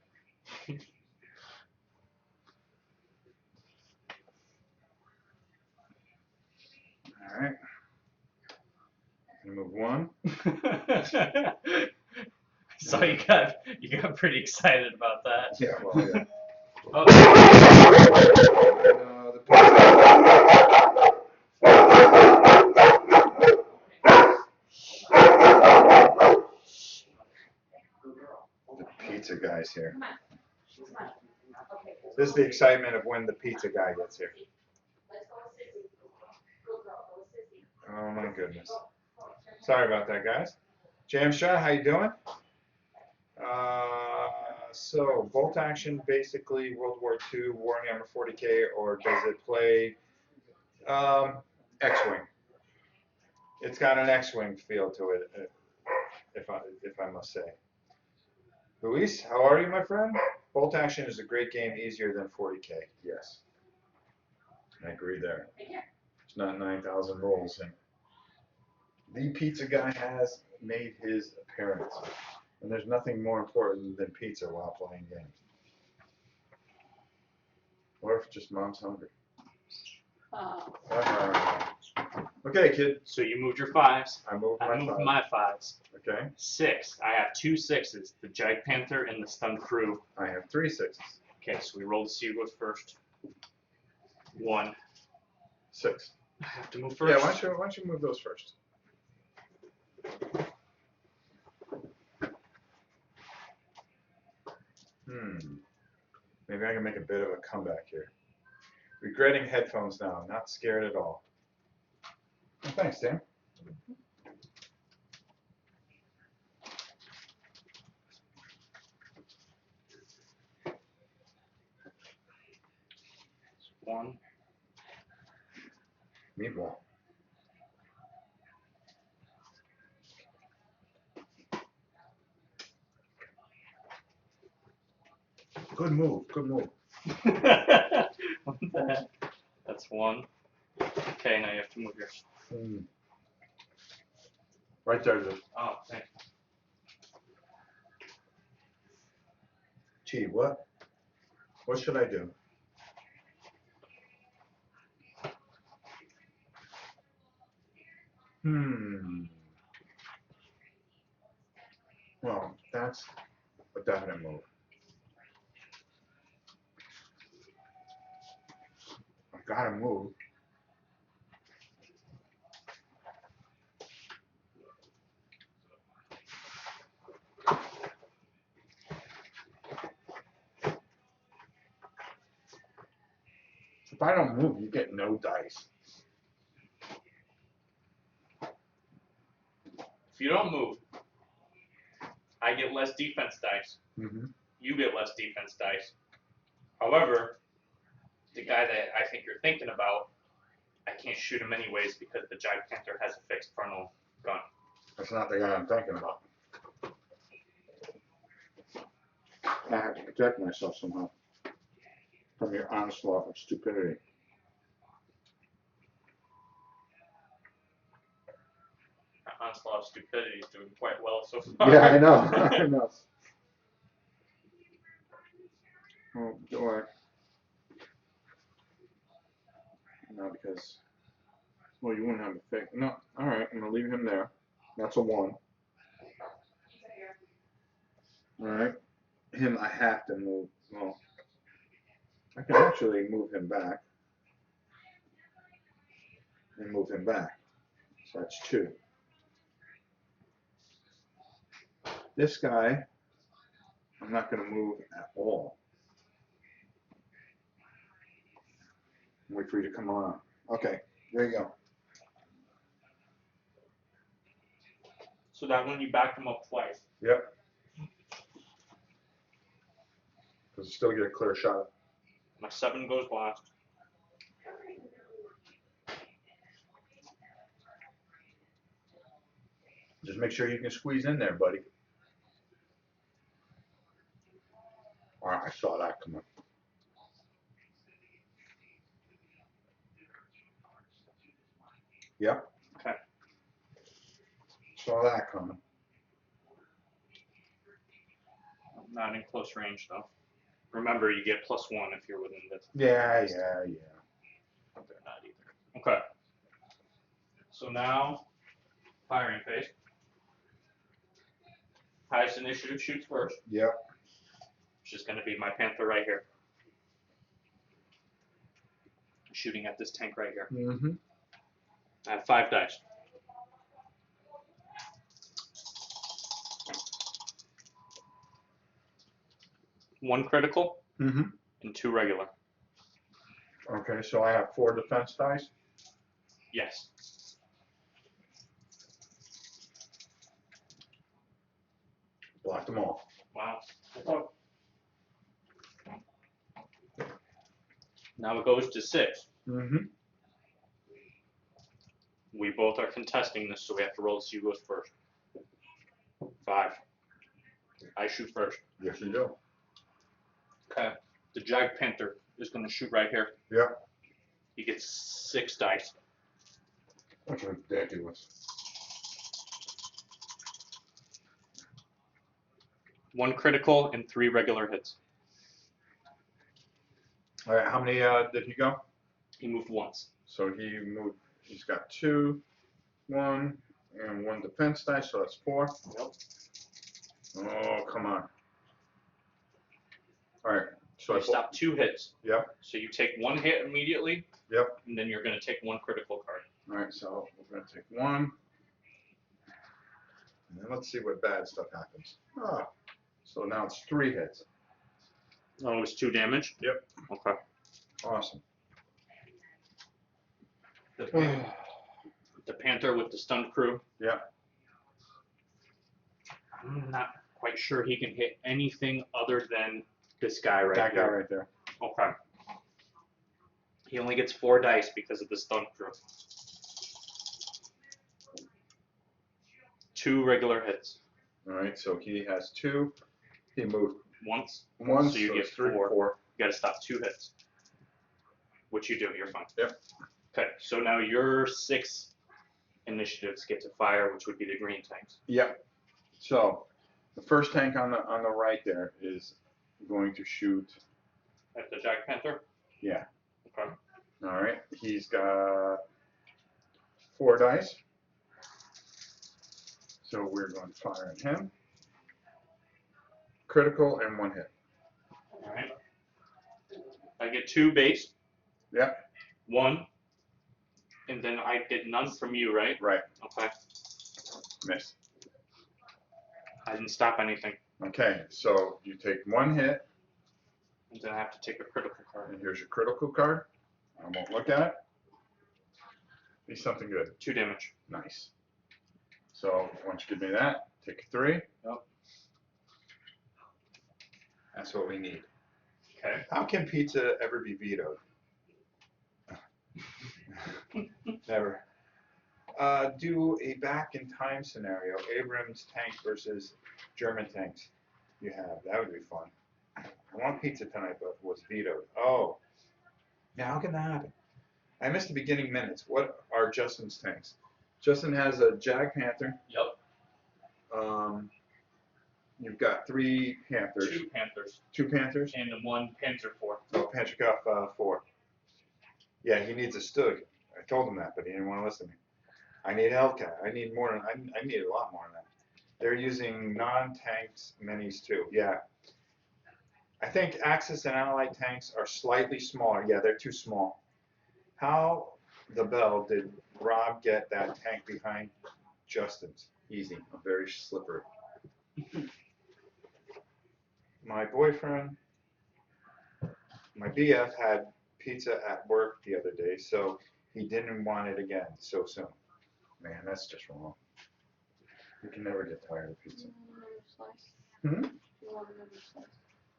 All right. Move 1. So you got pretty excited about that. Yeah. Well, yeah. Oh. The pizza. The pizza guy's here. Come on. Come on. Okay. This is the excitement of when the pizza guy gets here. Let's go with Sissy. Good girl. Go with Sissy. Oh my goodness. Sorry about that, guys. Jamshot, how you doing? So bolt action, basically World War II, Warhammer 40K, or does it play X-wing? It's got an X-wing feel to it, if I must say. Luis, how are you, my friend? Bolt action is a great game, easier than 40K. Yes, I agree there. It's not 9,000 rolls, and the pizza guy has made his appearance. And there's nothing more important than pizza while playing games. Or if just mom's hungry. Okay, kid. So you moved your 5s. I moved I my moved 5. my 5s. Okay. 6. I have 2 6s. The Jag Panther and the Stunned Crew. I have 3 6s. Okay, so we roll to see who goes first. 1. 6. I have to move first. Yeah, why don't you move those first? Maybe I can make a bit of a comeback here. Regretting headphones now, not scared at all. Oh, thanks, Tim. One. Meatball. Good move, good move. What the heck? That's 1. Okay, now you have to move yours. Right there, dude. Oh, thanks. Gee, what? What should I do? Well, that's a definite move. I've got to move. I don't move, you get no dice. If you don't move, I get less defense dice. Mm-hmm. You get less defense dice. However, the guy that I think you're thinking about, I can't shoot him anyways because the Giant Panther has a fixed frontal gun. That's not the guy I'm thinking about. I have to protect myself somehow from your onslaught of stupidity. Onslaught of Stupidity is doing quite well so far. Yeah, I know. I know. Oh, boy. No, because, well, you wouldn't have a fake. No, all right, I'm going to leave him there. That's a 1. All right. Him, I have to move. Well, I can actually move him back. And move him back. So that's 2. This guy, I'm not going to move at all. Wait for you to come around. Okay, there you go. So that one you backed him up twice. Yep. Because you still get a clear shot. My 7 goes last. Just make sure you can squeeze in there, buddy. All right, I saw that coming. Yep. Okay. Saw that coming. Not in close range though. Remember, you get +1 if you're within this. Yeah. They're not either. Okay. So now, firing phase. Highest initiative shoots first, Yep. which is going to be my Panther right here. Shooting at this tank right here. Mm-hmm. I have 5 dice. One critical Mm-hmm. and 2 regular. Okay, so I have 4 defense dice. Yes. Blocked them all. Wow. Now it goes to 6. Mm-hmm. We both are contesting this, so we have to roll to see who goes first. 5. I shoot first. Yes, you do. Okay. The Giant Panther is going to shoot right here. Yep. He gets 6 dice. That's ridiculous. 1 critical and 3 regular hits. All right, how many did he go? He moved once. So he's got 2, 1, and 1 defense dice, so that's 4. Yep. Oh, come on. All right, so I stop 2 hits. Yep. So you take 1 hit immediately. Yep. And then you're going to take 1 critical card. All right, so we're going to take 1. And then let's see what bad stuff happens. Ah, so now it's 3 hits. Oh, it's 2 damage? Yep. Okay. Awesome. The Panther with the stunned crew. Yep. I'm not quite sure he can hit anything other than this guy right That guy here. right there. Okay. He only gets 4 dice because of the stunned crew. 2 regular hits. All right, so he has 2. He moved Once. 1, So you get it's 3, 4. 4. You got to stop 2 hits. Which you do. You're fine. Yep. Okay. So now your 6 initiatives get to fire, which would be the green tanks. Yep. So the first tank on the right there is going to shoot. At the Giant Panther. Yeah. Okay. All right. He's got 4 dice. So we're going to fire at him. Critical and 1 hit. All right. I get 2 base. Yep. 1. And then I get none from you, right? Right. Okay. Miss. I didn't stop anything. Okay. So you take 1 hit, And then I have to take a critical card. and here's your critical card. I won't look at it. Be something good. 2 damage. Nice. So why don't you give me that? Take a 3. Yep. That's what we need. Okay. How can pizza ever be vetoed? Never. Do a back in time scenario. Abrams tank versus German tanks. You have. That would be fun. I want pizza tonight, but was vetoed. Oh. Now how can that happen? I missed the beginning minutes. What are Justin's tanks? Justin has a Jag Panther. Yep. You've got 3 Panthers. 2 Panthers. 2 Panthers? And 1 Panzer IV. Oh, Panzerkopf 4. Yeah, he needs a Stug. I told him that, but he didn't want to listen to me. I need a Hellcat. I need more than I need a lot more than that. They're using non-tanks minis too. Yeah. I think Axis and Allied tanks are slightly smaller. Yeah, they're too small. How the bell did Rob get that tank behind Justin's? Easy. Very slippery. My boyfriend, my BF, had pizza at work the other day, so he didn't want it again so soon. Man, that's just wrong. You can never get tired of pizza.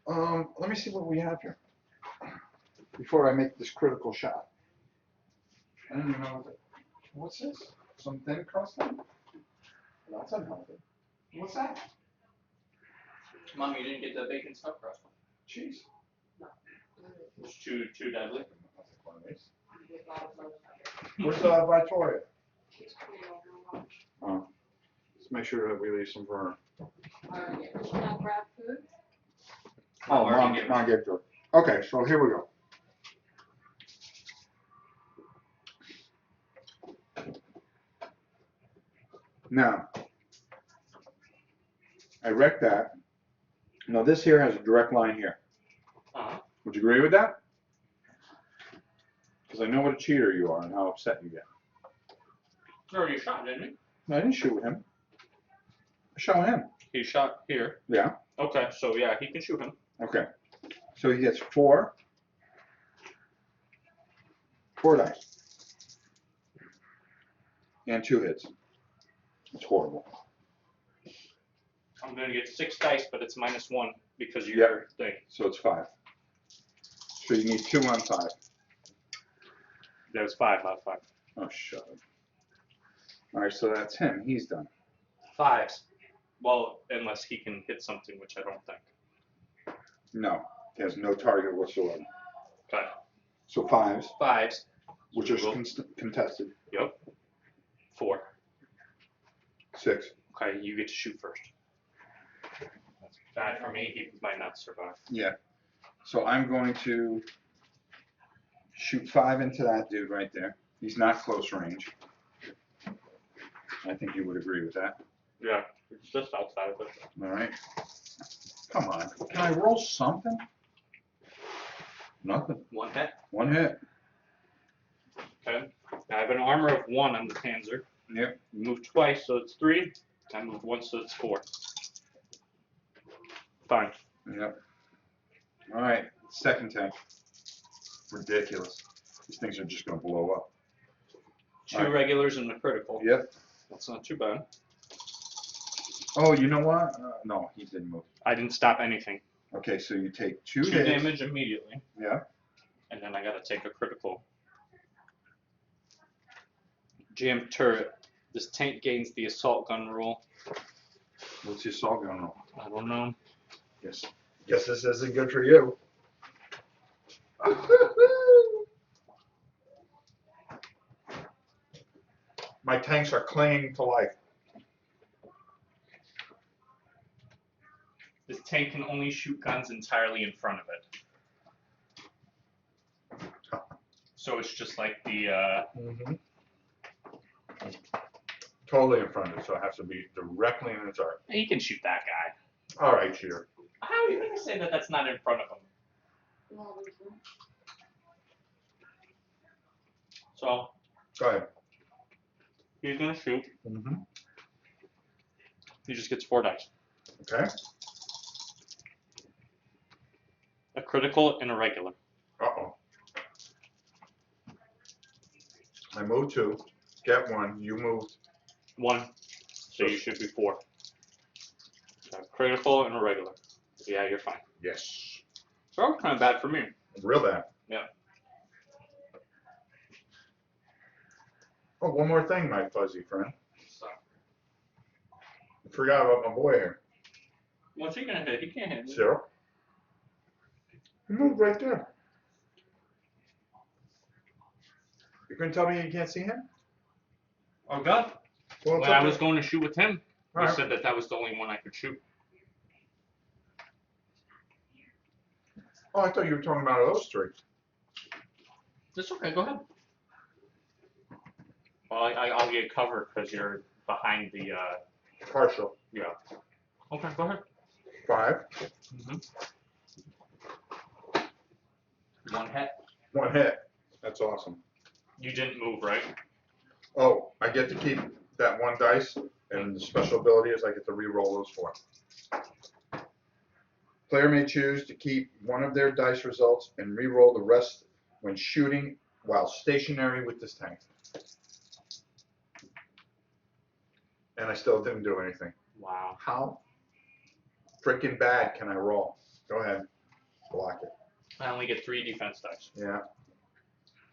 Let me see what we have here before I make this critical shot. I don't even know what's this? Some thin crust thing? That's unhealthy. What's that? Mom, you didn't get the bacon stuffed crust one. Cheese. It's too deadly. I'll take one of these. Where's Victoria? Let's make sure that we leave some for her. Should I grab food? Oh, Already Mom gave gave it to her. Okay, so here we go. Now, I wrecked that. Now this here has a direct line here. Uh-huh. Would you agree with that? Because I know what a cheater you are and how upset you get. You already shot, didn't you? No, I didn't shoot him. I shot him. He shot here. Yeah. Okay, so yeah, he can shoot him. Okay. So he gets 4 dice. And 2 hits. It's horrible. I'm gonna get 6 dice, but it's -1 because you're Yep. thing. So it's 5. So you need 2 on 5. That was 5 out of 5. Oh, shut up. Alright, so that's him. He's done. 5s. Well, unless he can hit something, which I don't think. No. He has no target whatsoever. Okay. So 5s, 5s. which are Cool. contested. Yep. 4. 6. Okay, you get to shoot first. That's bad for me. He might not survive. Yeah. So I'm going to shoot 5 into that dude right there. He's not close range. I think you would agree with that. Yeah, it's just outside of it. All right. Come on. Can I roll something? Nothing. 1 hit. 1 hit. Okay. I have an armor of 1 on the Panzer. Yep. Move twice, so it's 3. I move once, so it's 4. Fine. Yep. All right. Second tank. Ridiculous. These things are just going to blow up. 2 Alright. regulars and a critical. Yep. That's not too bad. Oh, you know what? No, he didn't move. I didn't stop anything. Okay, so you take 2 2 hits. damage immediately, Yeah. and then I gotta take a critical. Jam turret. This tank gains the assault gun rule. What's your assault gun roll? I don't know. Yes. Guess this isn't good for you. My tanks are clinging to life. This tank can only shoot guns entirely in front of it. So it's just like the, Totally in front of it, so it has to be directly in its arc. he can shoot that guy. All right, cheater. How are you gonna say that that's not in front of him? So, Go ahead. he's gonna shoot. Mm-hmm. He just gets 4 dice. Okay. A critical and a regular. Uh-oh. I moved 2. Get 1. You moved. 1. So you should be 4. A critical and a regular. Yeah, you're fine. Yes. So kind of bad for me. Real bad. Yeah. Oh, one more thing, my fuzzy friend. So, I forgot about my boy here. what's he gonna hit? He can't hit. 0. He moved right there. You couldn't tell me you can't see him? Oh God. Well, When I was going to shoot with him, he Alright. said that was the only one I could shoot. Oh, I thought you were talking about those 3. That's okay. Go ahead. Well, I'll get covered because you're behind the. Partial. Yeah. Okay. Go ahead. 5. One hit. 1 hit. That's awesome. You didn't move, right? Oh, I get to keep that 1 dice, and the special ability is I get to re-roll those 4. Player may choose to keep one of their dice results and re-roll the rest when shooting while stationary with this tank. And I still didn't do anything. Wow. How freaking bad can I roll? Go ahead. Block it. I only get 3 defense dice, Yeah.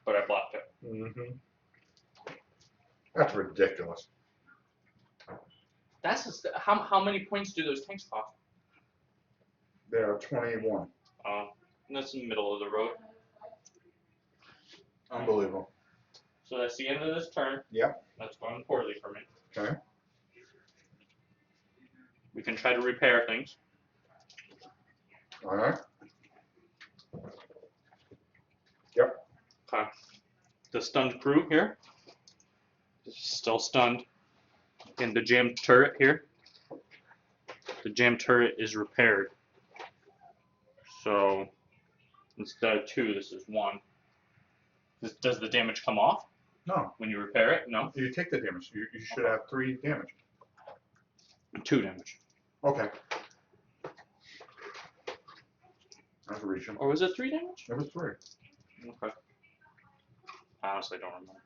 but I blocked it. Mm-hmm. That's ridiculous. That's just, how many points do those tanks cost? They are 21. That's in the middle of the road. Unbelievable. So that's the end of this turn. Yep. That's going poorly for me. Okay. We can try to repair things. All right. Yep. Okay. The stunned crew here. Still stunned. And the jammed turret here. The jammed turret is repaired. So instead of 2, this is 1. Does the damage come off No. when you repair it? No. You take the damage. You should have 3 damage. 2 damage. Okay. That's reaching. Or was it 3 damage? It was 3. Okay. I honestly don't remember.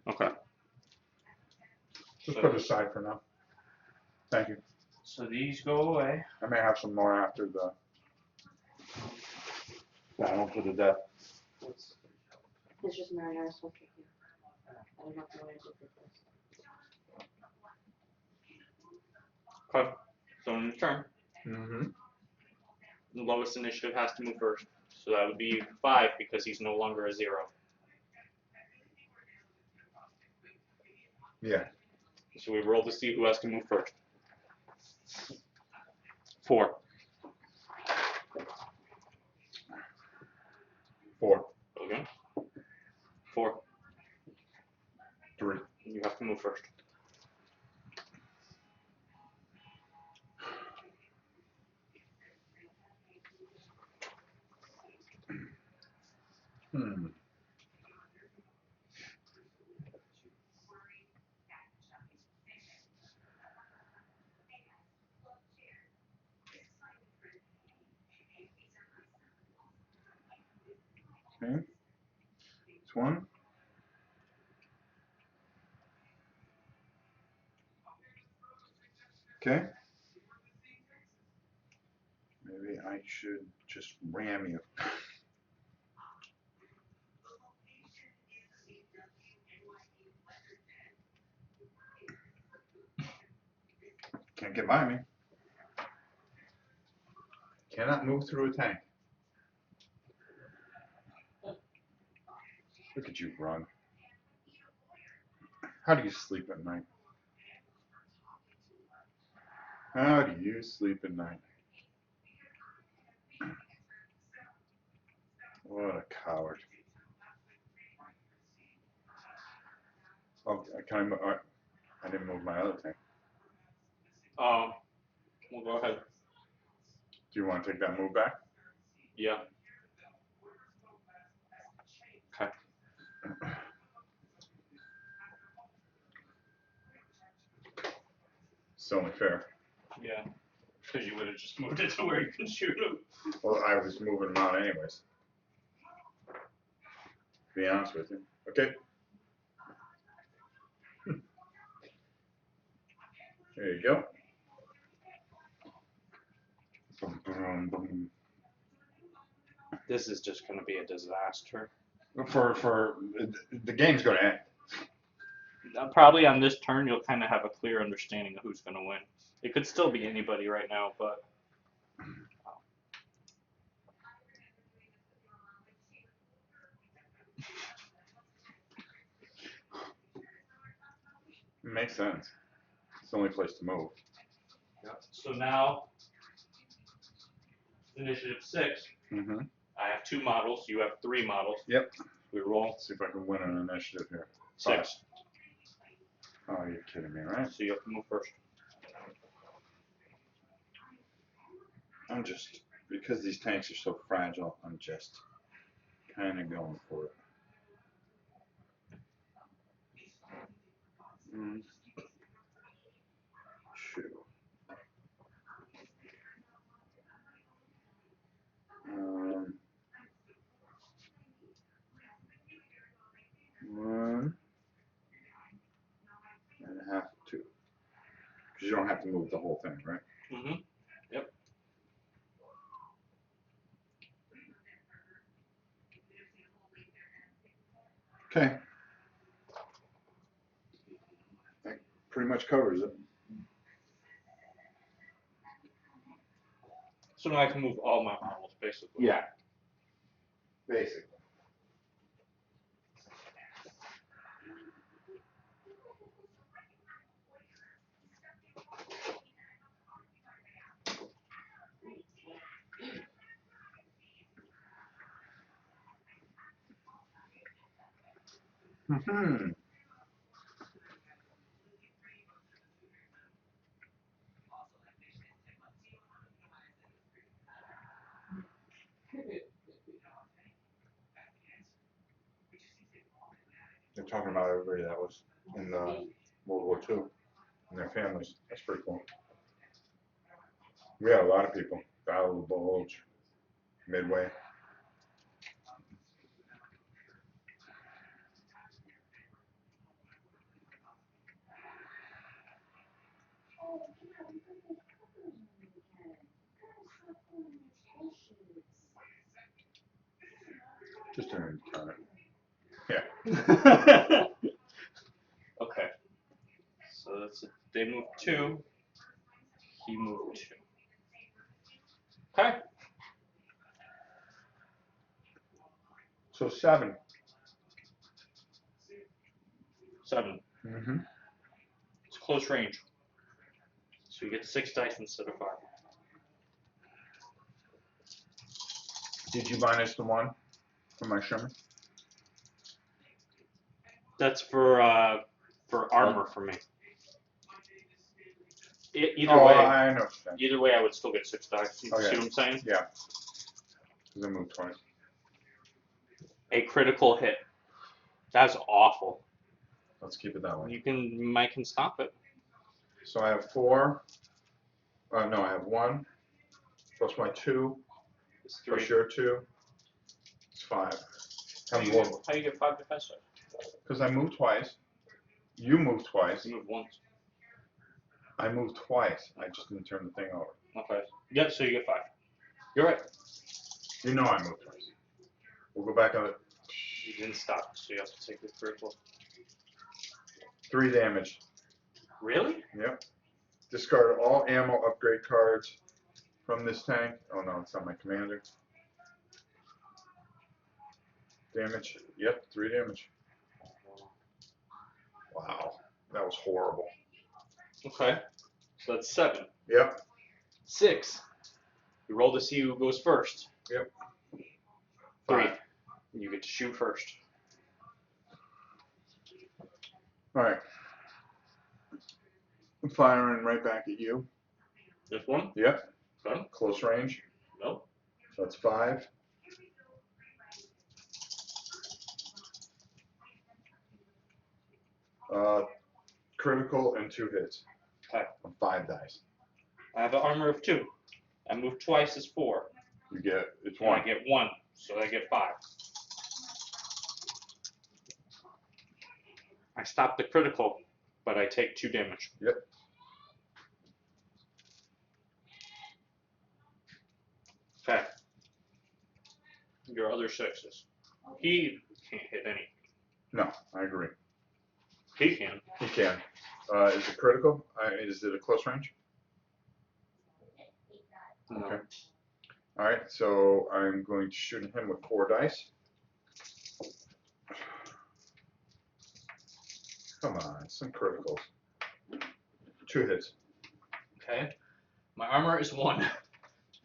Okay. Just So- put it aside for now. Thank you. So these go away. I may have some more after the battle to the death. It's just marinara sauce with you. I don't know if you want to do this. Okay. So in turn, Mm-hmm. the lowest initiative has to move first. So that would be 5 because he's no longer a 0. Yeah. So we roll to see who has to move first. 4. 4. Okay. 4. 3. You have to move first. Hmm. Okay. This one. Okay. Maybe I should just ram you. Can't get by me. Cannot move through a tank. Look at you run. How do you sleep at night? How do you sleep at night? What a coward. Oh, can I didn't move my other tank. We'll go ahead. Do you want to take that move back? Yeah. Okay. It's only fair. Yeah. Because you would have just moved it to where you can shoot him. Well, I was moving them out anyways. be honest with you. Okay. There you go. Boom, boom, boom. This is just going to be a disaster. For the game's going to end. Probably on this turn, you'll kind of have a clear understanding of who's going to win. It could still be anybody right now, but It makes sense. It's the only place to move. so now initiative 6. Mm-hmm. I have 2 models. You have 3 models. Yep. We roll Let's see if I can win an initiative here. 6. Oh, you're kidding me, right? So you have to move first. I'm just, because these tanks are so fragile, I'm just kind of going for it. Shoot. One and a half, 2. Because you don't have to move the whole thing, right? Mm-hmm. Yep. Okay. That pretty much covers it. So now I can move all my models, basically. Yeah. Basically. Mm-hmm. They're talking about everybody that was in World War II and their families. That's pretty cool. We had a lot of people. Battle of the Bulge, Midway. Just an encounter. Yeah. Okay. So that's it. They moved 2. He moved 2. Okay. So 7. 7. Mm-hmm. It's close range. So you get 6 dice instead of 5. Did you minus the 1 from my Sherman? That's for armor for me. Either Oh, way, I know what you're saying. either way, I would still get 6 dice. You Okay. see what I'm saying? Yeah. Because I moved twice. A critical hit. That's awful. Let's keep it that way. Mike can stop it. So I have 4. No, I have 1 plus my 2 It's 3. plus your 2. It's 5. How you get 5 defense dice? Because I moved twice. You moved twice. You move once. I moved twice. I just didn't turn the thing over. Okay. Yep. So you get 5. You're right. You know I moved twice. We'll go back on it. You didn't stop, so you have to take the critical. 3 damage. Really? Yep. Discard all ammo upgrade cards from this tank. Oh no, it's not my commander. Damage. Yep, 3 damage. Wow, that was horrible. Okay. So that's 7. Yep. 6. You roll to see who goes first. Yep. 3. 5. You get to shoot first. All right. I'm firing right back at you. This one? Yep. Okay. Close range. Nope. So that's 5. Critical and 2 hits. Okay. On 5 dice. I have an armor of 2. I move twice is 4. You get, it's And 1. I get 1, so I get 5. I stop the critical, but I take 2 damage. Yep. Okay. Your other 6s. He can't hit anything. No, I agree. He can. He can. Is it critical? Is it a close range? No. Okay. All right, so I'm going to shoot him with 4 dice. Come on, some criticals. 2 hits. Okay. My armor is 1.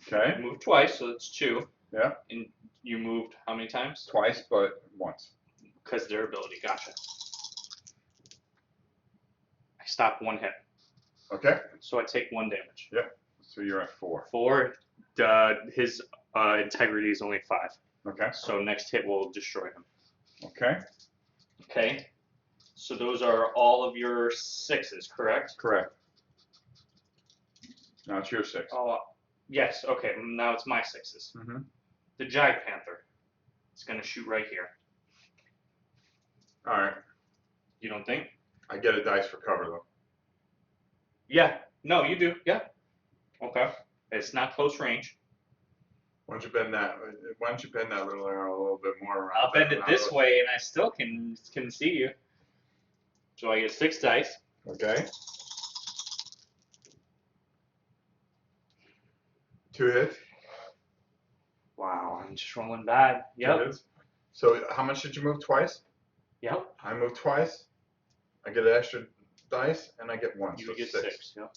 Okay. I moved twice, so that's 2. Yeah. And you moved how many times? Twice, but once. Because their ability. Gotcha. I stop 1 hit. Okay. So I take 1 damage. Yep. So you're at 4. 4. His integrity is only 5. Okay. So next hit will destroy him. Okay. Okay. So those are all of your 6s, correct? Correct. Now it's your 6. Oh, yes. Okay. Now it's my 6s. Mm-hmm. The Jag Panther is going to shoot right here. All right. You don't think? I get a dice for cover though. Yeah. No, you do. Yeah. Okay. It's not close range. Why don't you bend that? Why don't you bend that little arrow a little bit more around? I'll bend it this way, and I still can see you. So I get 6 dice. Okay. 2 hits. Wow, I'm just rolling bad. 2 Yep. hits. So how much did you move? Twice? Yep. I moved twice. I get an extra dice, and I get 1. You so get 6. 6. Yep.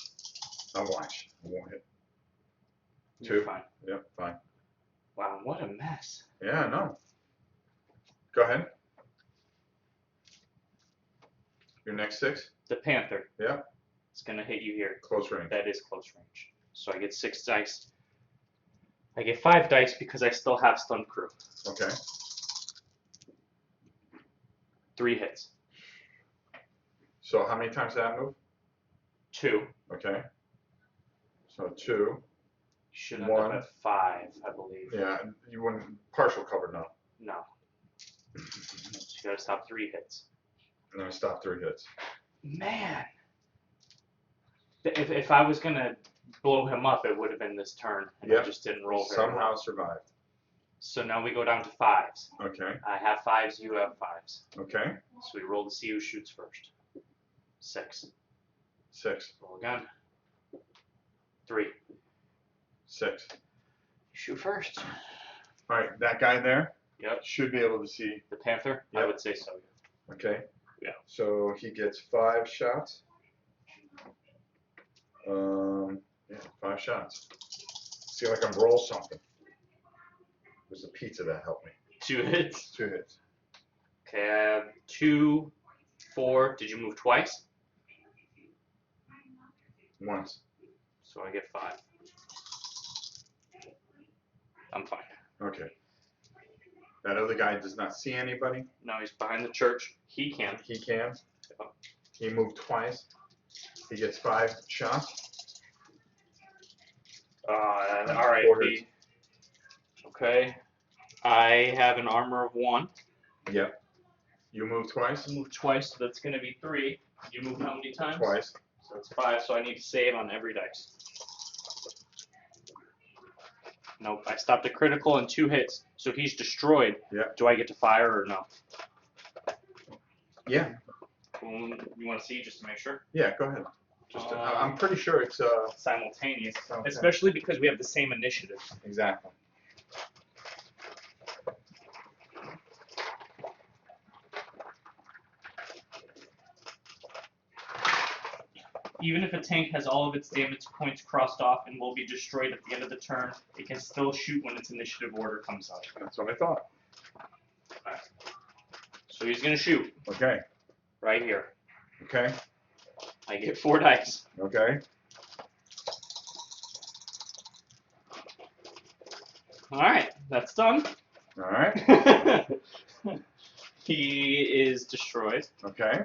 I'll watch. I won't hit. You're 2. fine. Yep, fine. Wow, what a mess. Yeah, I know. Go ahead. Your next 6? The Panther. Yeah. It's gonna hit you here. Close range. That is close range. So I get 6 dice. I get 5 dice because I still have Stun Crew. Okay. 3 hits. So how many times did that move? 2. Okay. So 2. You should end 1. up at 5, I believe. Yeah, you wouldn't partial cover now. No. So you gotta stop 3 hits. And then I stop 3 hits. Man. If I was gonna blow him up, it would have been this turn, and I Yep. just didn't roll very Somehow well. survived. So now we go down to 5s. Okay. I have 5s, you have 5s. Okay. So we roll to see who shoots first. 6. 6. Roll again. 3. 6. Shoot first. All right, that guy there Yep. should be able to see. The Panther? I Yep. would say so. Okay. Yeah. So he gets 5 shots. Yeah, 5 shots. See if I can roll something. There's a pizza that helped me. 2 hits. 2 hits. Okay, I have 2, 4. Did you move twice? Once. So I get 5. I'm fine. Okay. That other guy does not see anybody. No, he's behind the church. He can. He can. He moved twice. He gets 5 shots. All right. 4 hits. Okay. I have an armor of 1. Yep. You moved twice. I moved twice, so that's going to be 3. You moved how many times? Twice. So that's 5, so I need to save on every dice. Nope, I stopped a critical and 2 hits, so he's destroyed. Yeah. Do I get to fire or no? Yeah. You want to see just to make sure? Yeah. Go ahead. Just. I'm pretty sure it's Simultaneous, Okay. especially because we have the same initiative. Exactly. Even if a tank has all of its damage points crossed off and will be destroyed at the end of the turn, it can still shoot when its initiative order comes up. That's what I thought. Alright. So he's gonna shoot Okay. right here. Okay. I get 4 dice. Okay. Alright, that's done. All right. He is destroyed. Okay.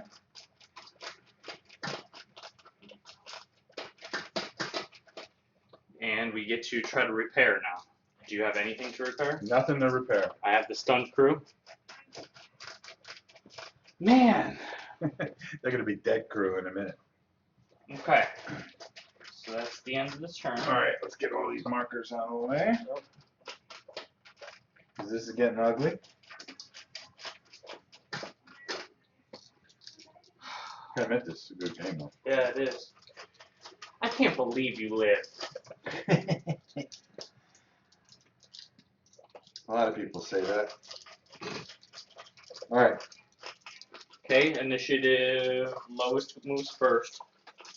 And we get to try to repair now. Do you have anything to repair? Nothing to repair. I have the stunned crew. Man, They're gonna be dead crew in a minute. Okay. So that's the end of the turn. All right, let's get all these markers out of the way. 'Cause this is getting ugly. I admit this is a good game though. Yeah, it is. I can't believe you lived. A lot of people say that. All right. Okay, initiative lowest moves first.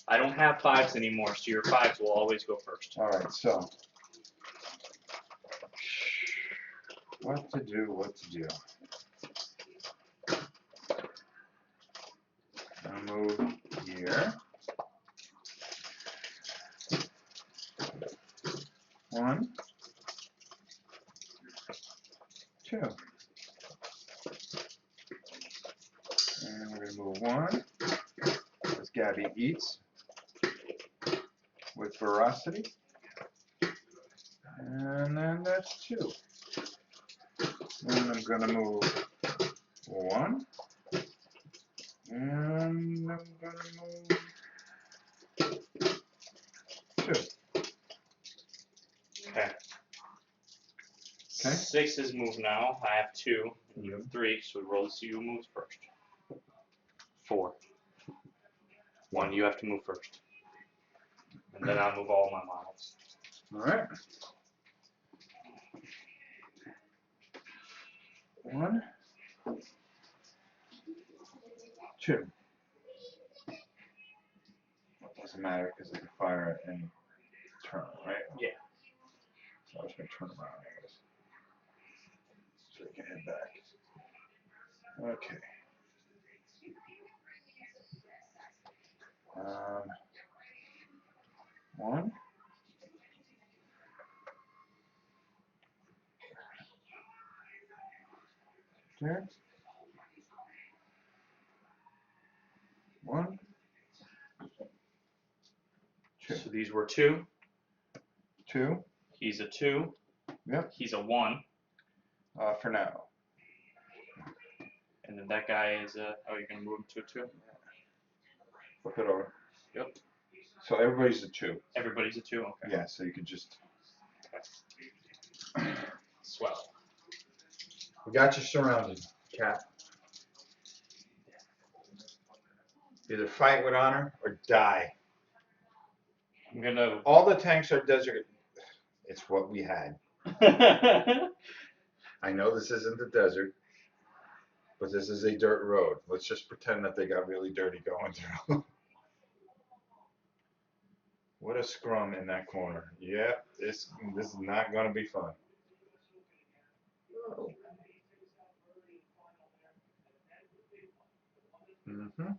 I don't have 5s anymore, so your 5s will always go first. All right. So, what to do? What to do? I'll move here. 1, 2. And we're gonna move 1. As Gabby eats with ferocity. And then that's 2. And I'm gonna move 1. And I'm gonna move 2. Okay. Okay. 6 move now. I have 2, and you have 3, so we roll to see who moves first. 4. 1, you have to move first. And then I'll move all my models. All right. 1, 2. Doesn't matter because I can fire it and turn, right? Yeah. So I'm just gonna turn around, I guess. So we can head back. Okay. 1. There. 1, 2. So these were 2. 2. He's a 2. Yep. He's a 1. For now. And then that guy is a. Oh, you're gonna move him to a 2? Flip it over. Yep. So everybody's a 2. Everybody's a 2. Okay. Yeah. So you could just. Swell. We got you surrounded, Cap. Either fight with honor or die. I'm gonna. All the tanks are desert. It's what we had. I know this isn't the desert, but this is a dirt road. Let's just pretend that they got really dirty going through. What a scrum in that corner. Yep, this is not going to be fun. Mm-hmm.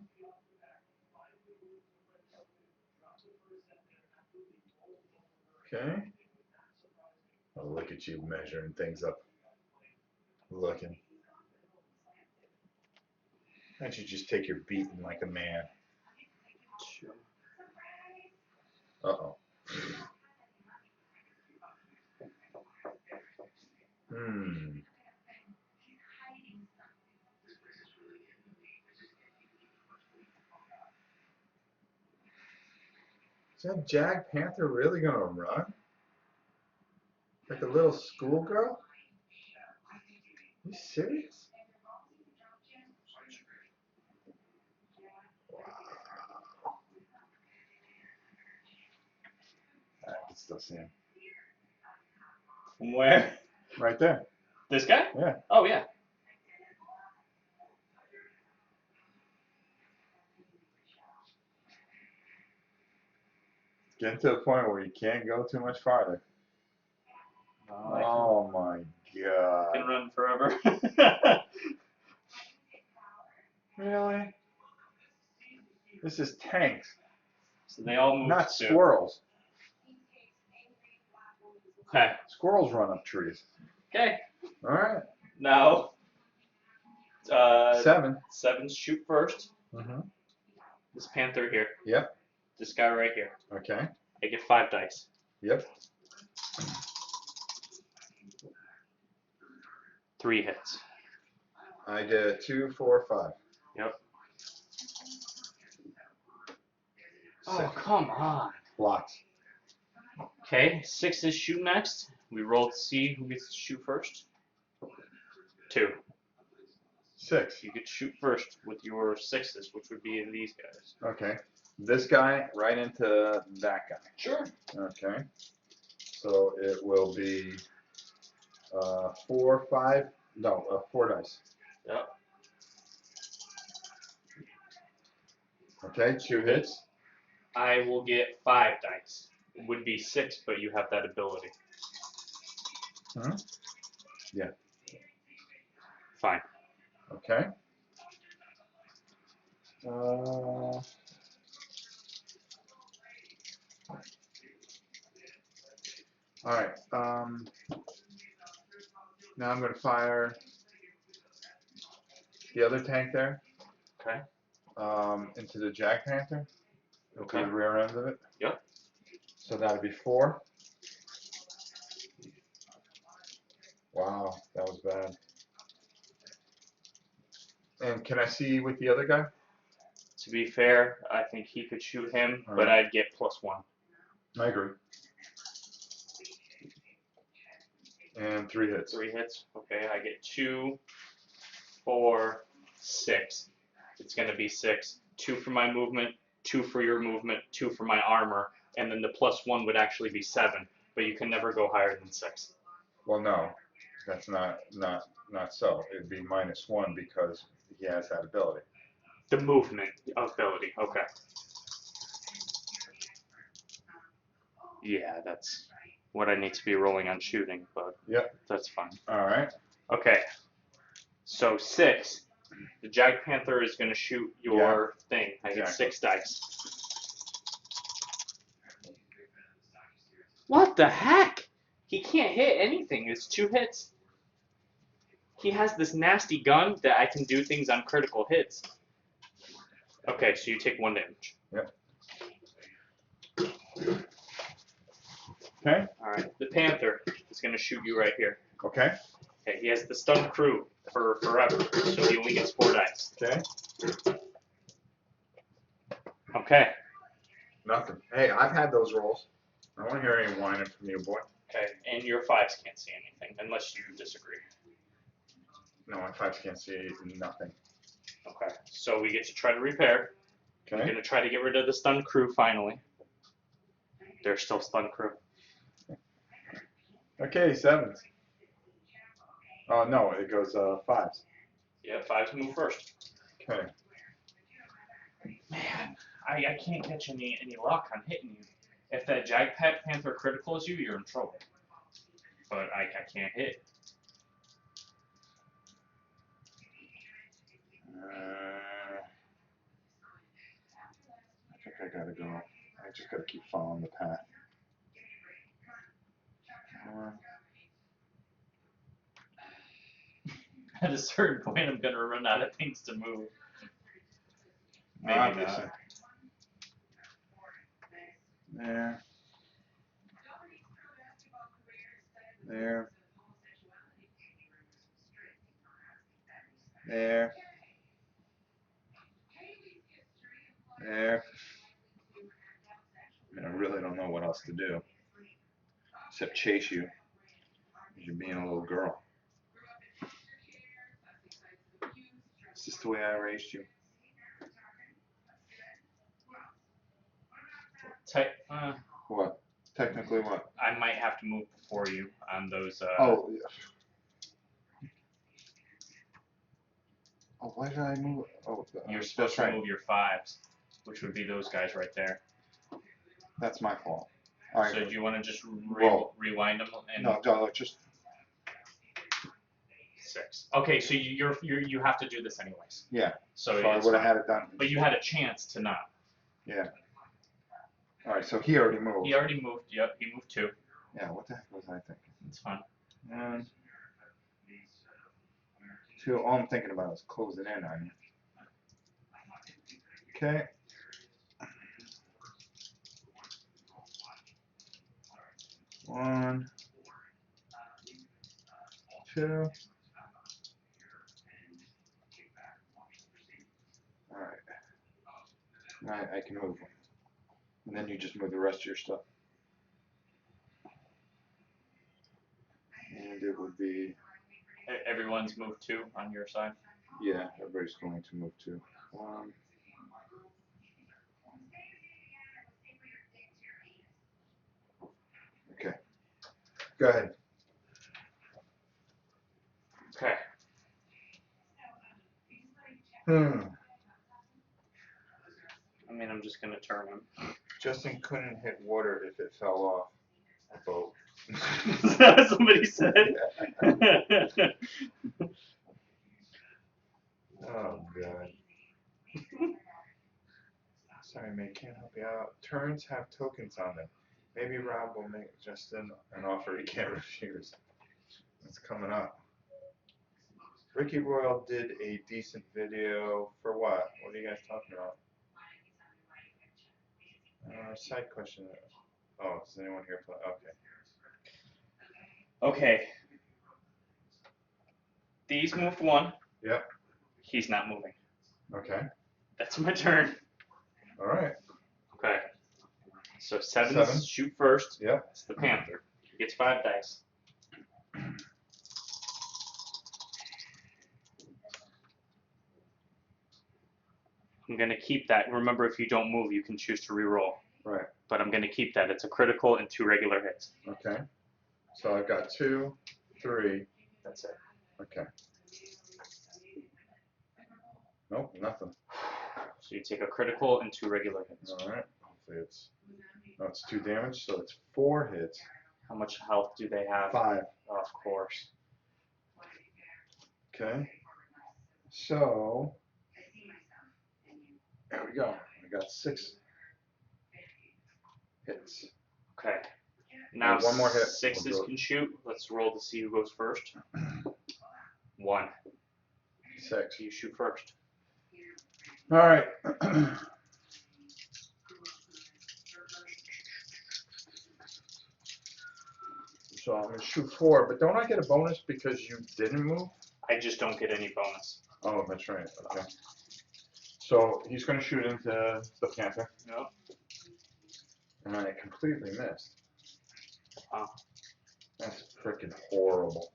Okay. Oh, look at you measuring things up. Looking. Why don't you just take your beating like a man? Uh-oh. Is that Jag Panther really gonna run? Like a little schoolgirl? Are you serious? Wow. I can still see him. From where? Right there. This guy? Yeah. Oh yeah. Getting to the point where you can't go too much farther. Oh my god. I can run forever. Really? This is tanks, So they all move. not to 2. squirrels. Okay. Squirrels run up trees. Okay. Alright. Now. 7. 7s shoot first. Mm-hmm. This panther here. Yep. This guy right here. Okay. I get 5 dice. Yep. 3 hits. I did 2, 4, 5. Yep. Oh, come on. Lots. Okay, 6 is shoot next. We roll to see who gets to shoot first. 2. 6. You get to shoot first with your 6s, which would be these guys. Okay. This guy right into that guy. Sure. Okay. So it will be 4, 5. No, 4 dice. Yep. Okay, 2 hits. I will get 5 dice. It would be 6, but you have that ability. Yeah. Fine. Okay. All right. Now I'm going to fire the other tank there. Okay. Into the Jag Panther. Okay. To the rear end of it. Yep. So that'd be 4. Wow, that was bad. And can I see with the other guy? To be fair, I think he could shoot him, All but right. I'd get +1. I agree. And 3 hits. 3 hits. Okay, I get 2, 4, 6. It's going to be 6. 2 for my movement, 2 for your movement, 2 for my armor, and then the +1 would actually be 7. But you can never go higher than 6. Well, no, that's not so. It'd be -1 because he has that ability. The movement ability. Okay. Yeah, that's what I need to be rolling on shooting, but Yep. that's fine. All right. Okay. So 6. The Jag Panther is going to shoot your thing. I get Exactly. 6 dice. What the heck? He can't hit anything. It's 2 hits. He has this nasty gun that I can do things on critical hits. Okay, so you take 1 damage. Yep. Okay. Alright, the Panther is going to shoot you right here. Okay. Okay, he has the stun crew for forever, so he only gets 4 dice. Okay. Okay. Nothing. Hey, I've had those rolls. I don't want to hear any whining from you, boy. Okay, and your 5s can't see anything, unless you disagree. No, my 5s can't see nothing. Okay, so we get to try to repair. Okay. We're going to try to get rid of the stun crew finally. There's still stun crew. Okay, 7s. Oh, no, it goes 5s. Yeah, 5s move first. Okay. Man, I can't catch any luck on hitting you. If that Jag Panther criticals you, you're in trouble. But I can't hit. I think I gotta go. I just gotta keep following the path. At a certain point, I'm going to run out of things to move. Maybe Obviously. not. There. There. There. There. I mean, I really don't know what else to do. Except chase you. You're being a little girl. Is this the way I raised you? What? Technically what? I might have to move before you on those. Oh, yeah. Oh, why did I move? Oh, You're supposed that's to right. move your 5s, which would be those guys right there. That's my fault. All right. So do you want to just Roll. rewind them? And No, just 6. Okay, so you have to do this anyways. yeah. So I it's would have fine. had it done. But you had a chance to not. Yeah. All right. So he already moved. He already moved. Yep, he moved 2. Yeah. What the heck was I thinking? It's fine. 1, 2. All I'm thinking about is closing in on you. Okay. One, 2. All right. I can move him. And then you just move the rest of your stuff. And it would be, Everyone's moved 2 on your side. yeah, everybody's going to move 2. Okay. Go ahead. Okay. I mean, I'm just gonna turn him. Justin couldn't hit water if it fell off a boat. Is that what somebody said? Oh, God. Sorry, mate, can't help you out. Turns have tokens on them. Maybe Rob will make Justin an offer he can't refuse. It's coming up. Ricky Royal did a decent video for what? What are you guys talking about? Side question. Oh, does anyone here play? Okay. Okay. These moved 1. Yep. He's not moving. Okay. That's my turn. All right. Okay. So 7's 7. shoot first. Yep. It's the Panther. He gets 5 dice. I'm going to keep that. Remember, if you don't move, you can choose to reroll. Right. But I'm going to keep that. It's a critical and 2 regular hits. Okay. So I've got 2, 3. That's it. Okay. Nope, nothing. So you take a critical and 2 regular hits. All right. Hopefully it's. No, it's 2 damage, so it's 4 hits. How much health do they have? 5. Oh, of course. Okay. So. There we go. I got 6 hits. Okay. Now One more hit. 6s We'll can shoot. Let's roll to see who goes first. 1. 6. You shoot first. All right. So I'm gonna shoot 4, but don't I get a bonus because you didn't move? I just don't get any bonus. Oh, that's right. Okay. So he's gonna shoot into the Panther. Nope. And I completely missed. Oh. That's freaking horrible.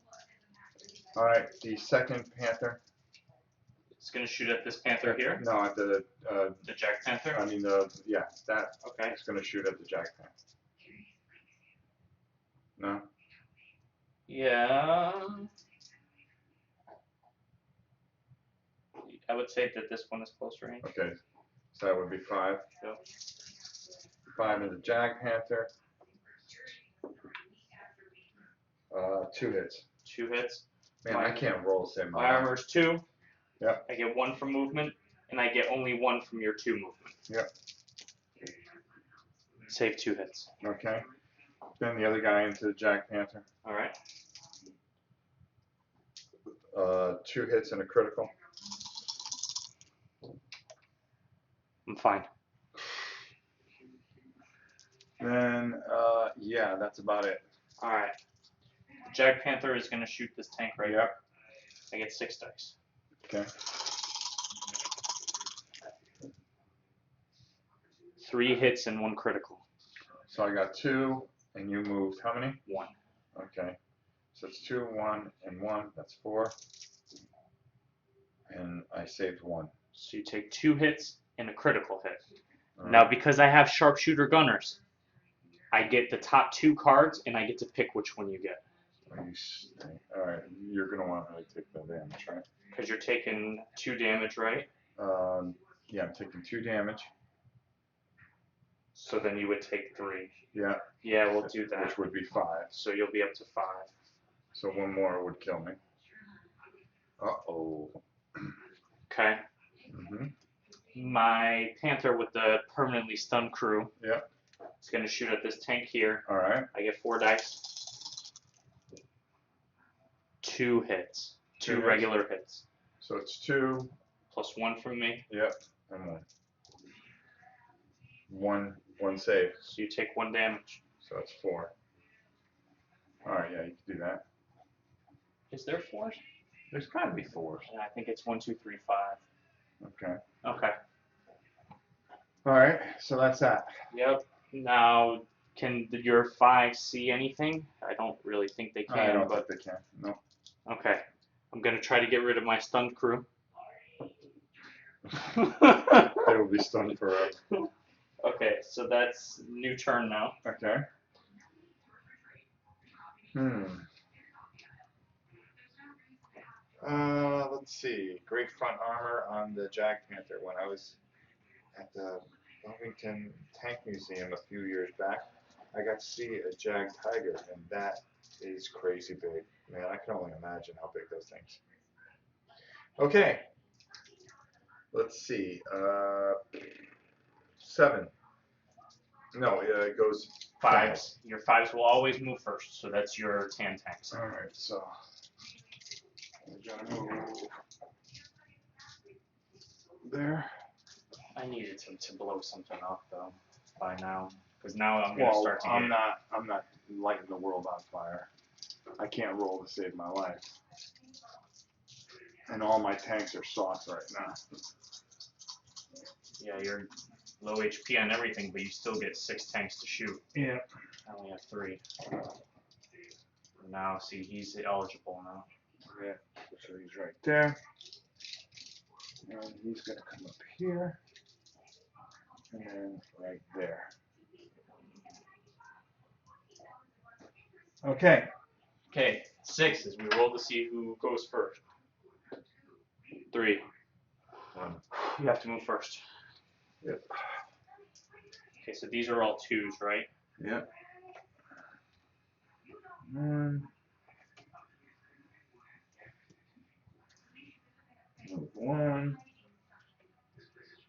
All right, the second Panther. It's going to shoot at this Panther here. No, at the Jack Panther. I mean yeah, that. Okay. It's gonna shoot at the Jack Panther. No. Yeah. I would say that this one is close range. Okay. So that would be 5. Yep. 5 into Jag Panther. 2 hits. 2 hits. Man, I can't roll the same My armor's 2. Yep. I get 1 from movement, and I get only 1 from your 2 movement. Yep. Save 2 hits. Okay. Then the other guy into the Jag Panther. All right. 2 hits and a critical. I'm fine. Then, yeah, that's about it. All right. Jag Panther is going to shoot this tank right here. Yep. I get 6 dice. Okay. 3 hits and 1 critical. So I got 2, and you moved how many? 1. Okay. So it's 2, 1, and 1. That's 4. And I saved 1. So you take 2 hits and a critical hit. All Now, right. because I have sharpshooter gunners, I get the top 2 cards, and I get to pick which one you get. All right, you're gonna want me to take the damage, right? Because you're taking 2 damage, right? Yeah, I'm taking 2 damage. So then you would take 3. Yeah. Yeah, we'll do that. Which would be 5. So you'll be up to 5. So 1 more would kill me. Uh-oh. Okay. My Panther with the permanently stunned crew. Yep. Is going to shoot at this tank here. All right. I get 4 dice. 2 hits. 2 hits. regular hits. So it's 2. Plus 1 from me. Yep. And 1. One save. So you take 1 damage. So it's 4. All right. Yeah, you can do that. Is there 4s? There's got to be 4s. I think it's 1, 2, 3, 5. Okay. Okay. All right, so that's that. Yep. Now, can your 5 see anything? I don't really think they can. I don't but think they can. No. okay. I'm gonna try to get rid of my stunned crew. They will be stunned forever. Okay, so that's new turn now. Okay. Let's see. Great front armor on the Jag Panther. When I was at the Wilmington Tank Museum a few years back, I got to see a Jag Tiger, and that is crazy big. Man, I can only imagine how big those things. Okay. Let's see. 7. No, it goes 5s. Your 5s will always move first, so that's your tan tanks. All right, so we're gonna move there. I needed to blow something up though by now, because now I'm gonna start to get. I'm not lighting the world on fire. I can't roll to save my life, and all my tanks are soft right now. Yeah, you're low HP on everything, but you still get 6 tanks to shoot. Yeah. I only have 3. Now, see, he's eligible now. Yeah. So he's right there, and he's gonna come up here, and right there. Okay. Okay, 6 is we roll to see who goes first. 3. You have to move first. Yep. Okay, so these are all 2s, right? Yep. 1. Move 1.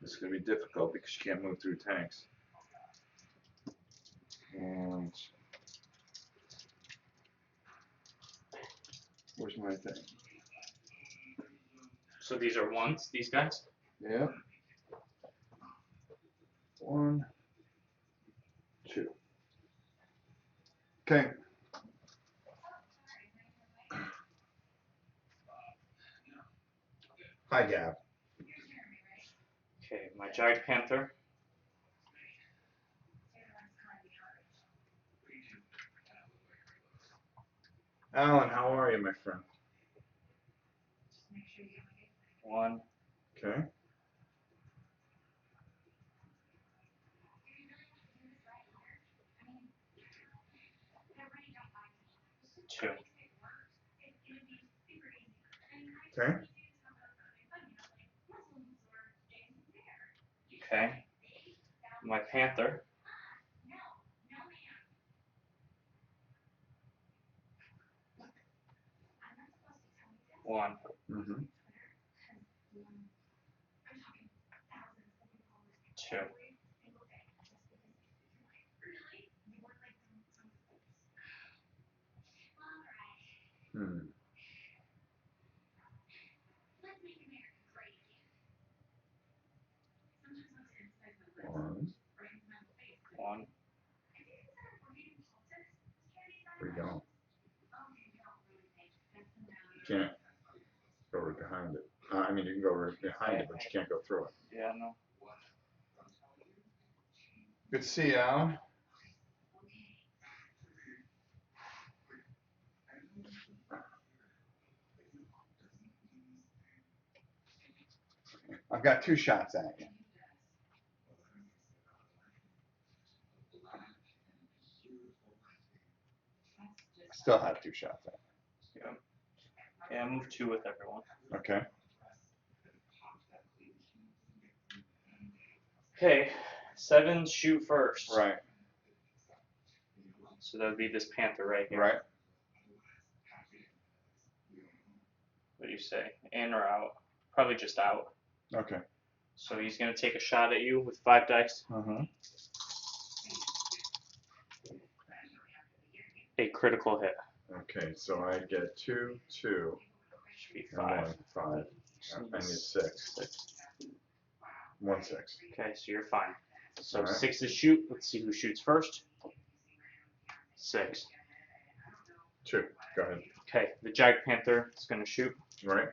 This is going to be difficult because you can't move through tanks. And where's my thing? So these are 1s, these guys? Yep. 1, 2. Okay. Hi, Gab. Okay, my Giant Panther. Alan, how are you, my friend? 1. Okay. 2. Okay. Okay. My Panther. 1. Mm-hmm. 2. Hmm. 1. 1. Where you going? You can't go right behind it. I mean, you can go right behind it, but you can't go through it. Yeah, no. Good to see you, Alan. I've got 2 shots at you. Still have 2 shots at Yeah. Okay, I move 2 with everyone. you. Okay. Okay, 7 shoot first. Right. So that would be this Panther right here. Right. What do you say? In or out? Probably just out. Okay. So he's going to take a shot at you with 5 dice. Uh-huh. A critical hit. Okay, so I get 2, 2, Should be and 5. 1, 5. I need 6. 1, 6. Okay, so you're fine. So All right. 6 is shoot. Let's see who shoots first. 6. 2. Go ahead. Okay, the Jag Panther is going to shoot. Right.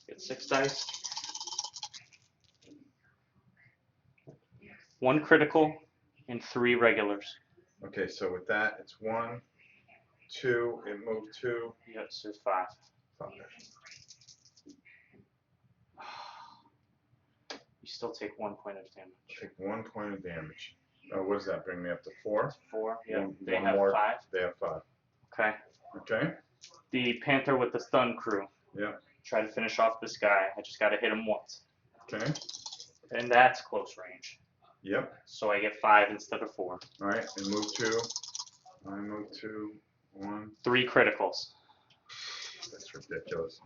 Get 6 dice. 1 critical and 3 regulars. Okay, so with that, it's 1, 2, it moved 2, Yeah, so 5. 5. You still take 1 point of damage. Take 1 point of damage. What does that bring me up to? 4? 4. Yeah. One- They one have more. 5. They have 5. Okay. Okay. The Panther with the stun crew. Yeah. Try to finish off this guy. I just gotta hit him once. Okay. And that's close range. Yep. So I get 5 instead of 4. All right. And move 2. I move 2. 1. 3 criticals. That's ridiculous.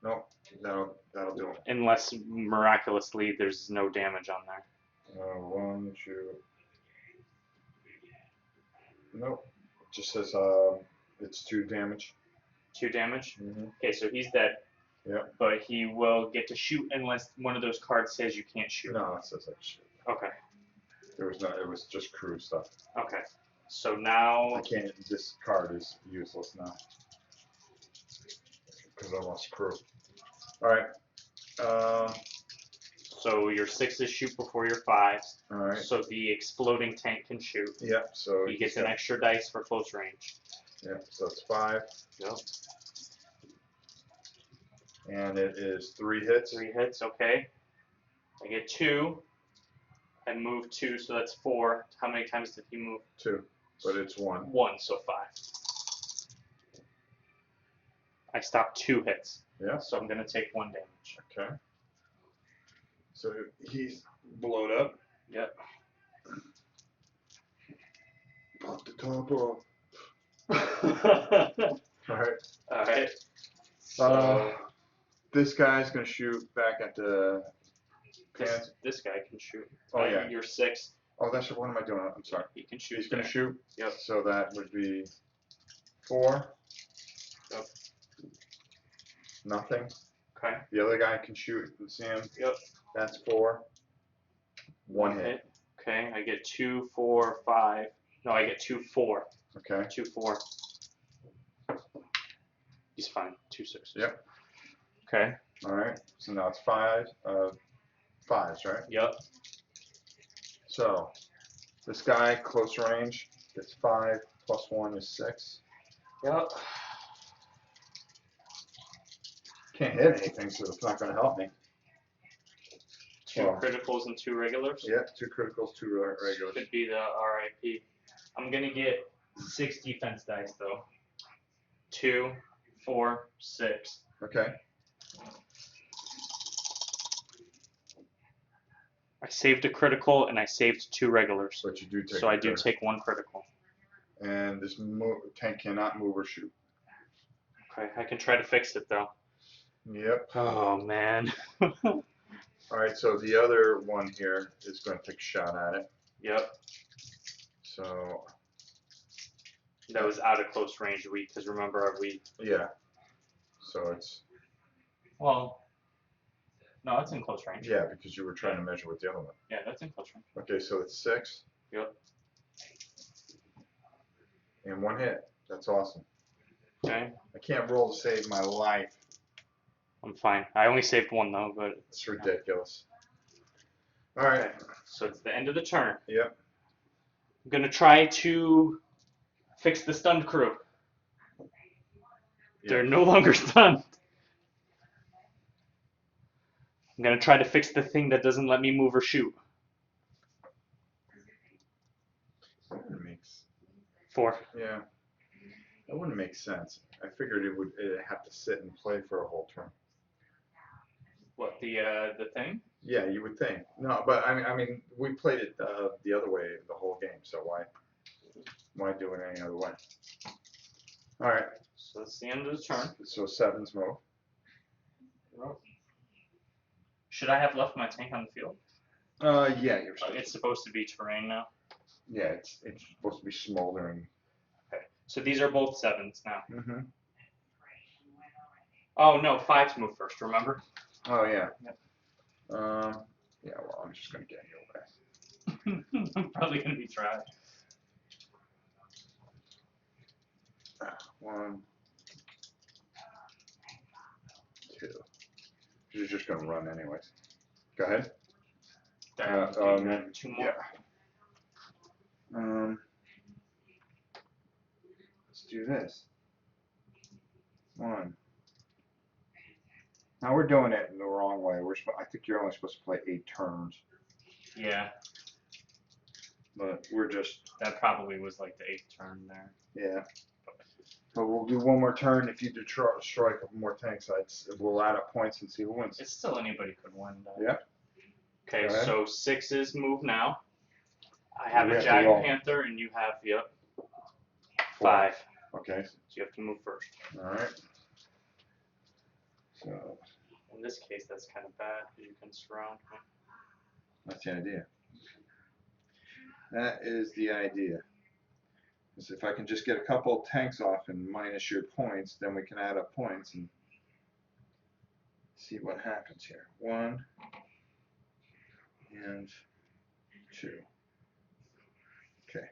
Nope. That'll do it. Unless miraculously there's no damage on there. 1, 2. Nope. It just says it's 2 damage. 2 damage? Mm-hmm. Okay, so he's dead. Yep. But he will get to shoot unless one of those cards says you can't shoot. No, it says I shoot. Okay. There was no. It was just crew stuff. Okay. So now. I can't. This card is useless now because I lost crew. All right. So your 6s shoot before your 5s. All right. So the exploding tank can shoot. Yep. So He gets an extra dice for close range. Yep. So it's 5, Yep. and it is 3 hits. 3 hits, okay. I get 2. I move 2, so that's 4. How many times did he move? 2, but it's 1. 1, so 5. I stopped 2 hits. Yeah. So I'm gonna take 1 damage. Okay. So he's blowed up. Yep. Pop the top off. All right. Alright. So This guy's gonna shoot back at the pants. this guy can shoot. Oh yeah. You're 6. Oh, that's what am I doing? I'm sorry. He can shoot. He's gonna there. shoot. Yep. So that would be 4. Yep. Nothing. Okay. The other guy can shoot. You can see him. Yep. That's 4. 1 hit. Okay, I get 2, 4, 5. No, I get 2, 4. Okay. 2, 4. He's fine. 2, 6. Yep. Okay. All right. So now it's 5. 5s, right? Yep. So this guy close range gets 5 plus 1 is 6. Yep. Can't hit anything, so it's not going to help me. 2 Well, criticals and 2 regulars. Yeah, 2 criticals, 2 regulars. Could be the RIP. I'm gonna get 6 defense dice though. 2, 4, 6. Okay. I saved a critical and I saved 2 regulars. But you do take. So a I do crit. take 1 critical. And this tank cannot move or shoot. Okay, I can try to fix it though. Yep. Oh man. All right. So the other one here is going to take a shot at it. Yep. So That was out of close range because remember yeah. So it's well, no, that's in close range. yeah because you were trying to measure with the other one. Yeah, that's in close range. Okay, so it's 6. Yep. And 1 hit. That's awesome. Okay. I can't roll to save my life. I'm fine. I only saved 1 though, but It's ridiculous. All right. okay. So it's the end of the turn. Yep. I'm gonna try to fix the stunned crew. They're no longer stunned. I'm gonna try to fix the thing that doesn't let me move or shoot. That wouldn't make 4. yeah. That wouldn't make sense. I figured it'd have to sit and play for a whole turn. What the thing? Yeah, you would think. No, but I mean, we played it the other way the whole game. So why do it any other way? All right. So that's the end of the turn. So 7's move. Should I have left my tank on the field? Yeah, you're. It's supposed to be terrain now. Yeah, it's supposed to be smoldering. Okay. So these are both 7s now. Mm-hmm. Oh no, 5s move first. Remember? Oh yeah. Yep. Yeah. Well, I'm just gonna get you away. I'm probably gonna be tried. 1, 2. You're just gonna run anyways. Go ahead. You got 2 more. Yeah. Let's do this. 1. Now we're doing it in the wrong way. I think you're only supposed to play 8 turns, Yeah, but we're just, that probably was like the 8th turn there. yeah. But we'll do one more turn. If you destroy a couple more tank sites, we'll add up points and see who wins. It's still anybody could win though. Yeah. Okay, Alright. so 6s move now. I have We a have to Jag roll. Panther and you have, 4. 5. Okay. So you have to move first. Alright. So, In this case, that's kind of bad because you can surround me. that's the idea. That is the idea. Is if I can just get a couple tanks off and minus your points, then we can add up points and see what happens here. 1 and 2. Okay.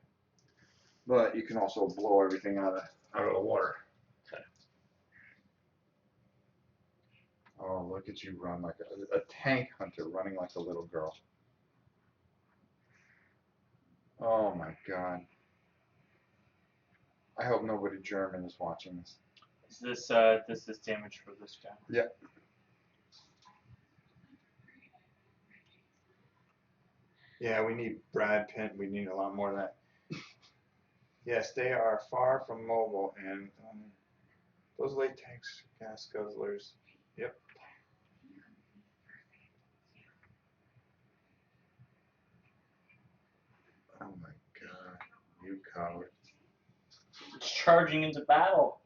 But you can also blow everything out of the water. Okay. Oh, look at you run like a tank hunter running like a little girl. Oh my God. I hope nobody German is watching this. Is this this is damage for this guy? Yeah. Yeah, we need Brad Pitt. We need a lot more of that. Yes, they are far from mobile, and those latex gas guzzlers. Yep. Oh my God, you coward. It's charging into battle.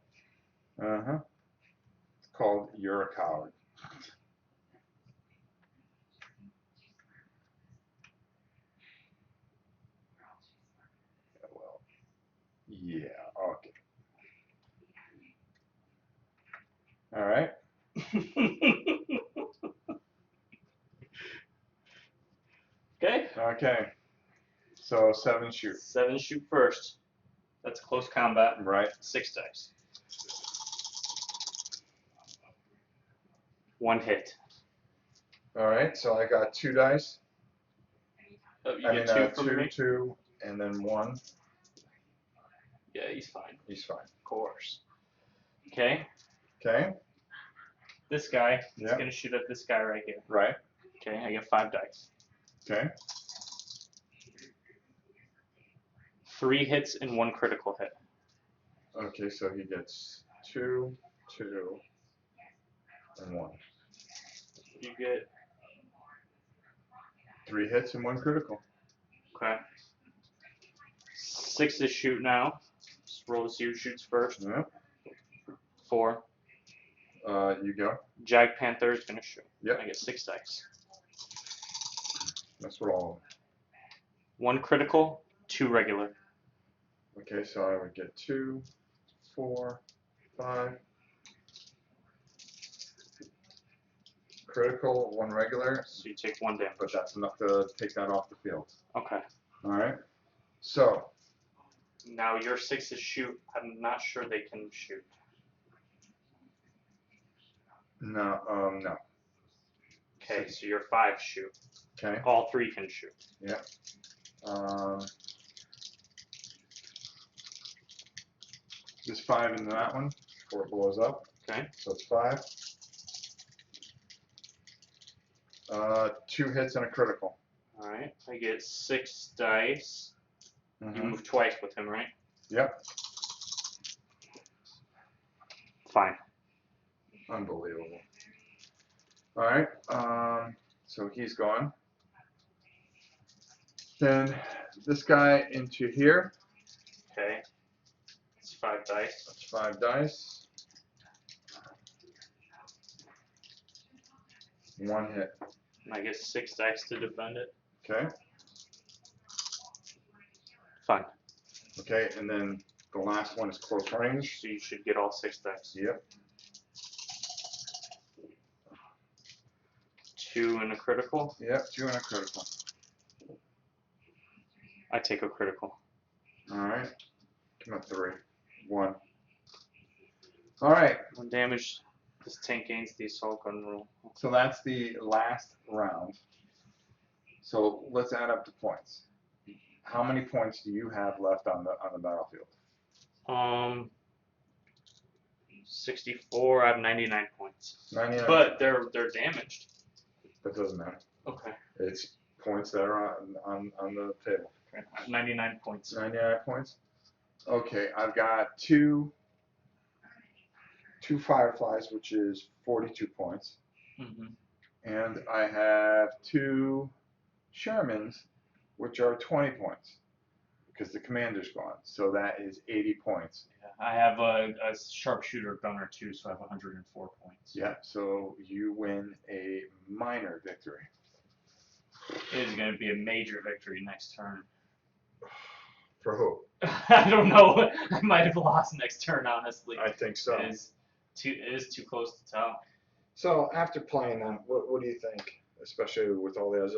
Uh-huh. It's called You're a Coward. Well, yeah, okay. All right. Okay. Okay. So 7 shoot. 7 shoot first. That's close combat. Right. 6 dice. 1 hit. All right. So I got 2 dice. Oh, you I get mean, 2 from me? 2, and then 1. Yeah, he's fine. He's fine. Of course. Okay. Okay. This guy is Yeah. going to shoot at this guy right here. Right. Okay, I get 5 dice. Okay. 3 hits and 1 critical hit. Okay, so he gets 2, 2, and 1. You get 3 hits and 1 critical. okay. 6 is shoot now. Just roll to see who shoots first. Yep. 4. You go. Jag Panther is gonna shoot. Yep. I get 6 dice. Let's roll. 1 critical, 2 regular. Okay, so I would get 2, 4, 5. Critical, 1 regular, So you take 1 damage. but that's enough to take that off the field. Okay. All right. So Now your 6 is shoot. I'm not sure they can shoot. no, no. Okay, so your 5 shoot. Okay. All 3 can shoot. Yeah. There's 5 in that one before it blows up. Okay. So it's 5. 2 hits and a critical. All right. I get 6 dice. You Mhm. move twice with him, right? Yep. Fine. Unbelievable. All right. So he's gone. Then this guy into here. Okay. It's 5 dice. That's 5 dice. 1 hit. And I get 6 dice to defend it. Okay. Fine. Okay, and then the last one is close range. So you should get all 6 dice. Yep. 2 and a critical. Yep. 2 and a critical. I take a critical. All right. Come up 3. 1. All right. 1 damage. This tank gains the assault gun rule. So that's the last round. So let's add up the points. How many points do you have left on the battlefield? 64. I have 99 points. 99. But they're damaged. That doesn't matter. Okay. It's points that are on the table. 99 points. 99 points. Okay, I've got two fireflies, which is 42 points, and I have 2 Shermans, which are 20 points, because the commander's gone. So that is 80 points. Yeah, I have a sharpshooter gunner too, so I have 104 points. Yeah, so you win a minor victory. It is going to be a major victory next turn. For who? I don't know. I might have lost next turn, honestly. I think so. It is too close to tell. So after playing that, what do you think? Especially with all the others.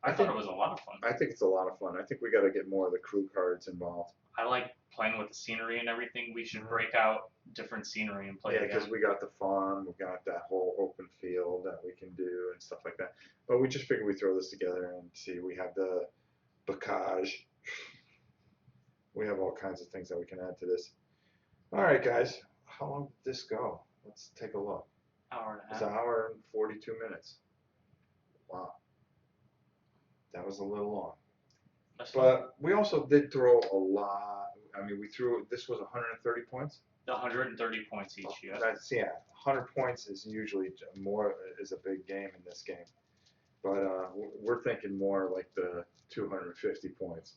I thought it was a lot of fun. I think it's a lot of fun. I think we got to get more of the crew cards involved. I like playing with the scenery and everything. We should break out different scenery and play Yeah, again. because we got the farm, we got that whole open field that we can do and stuff like that. But we just figured we throw this together and see. We have the bocage. We have all kinds of things that we can add to this. All right, guys. How long did this go? Let's take a look. Hour and a It's half. an hour and 42 minutes. Wow. That was a little long. But we also did throw a lot. I mean, this was 130 points? 130 points each, yeah. That's, yeah, 100 points is usually is a big game in this game. But we're thinking more like the 250 points.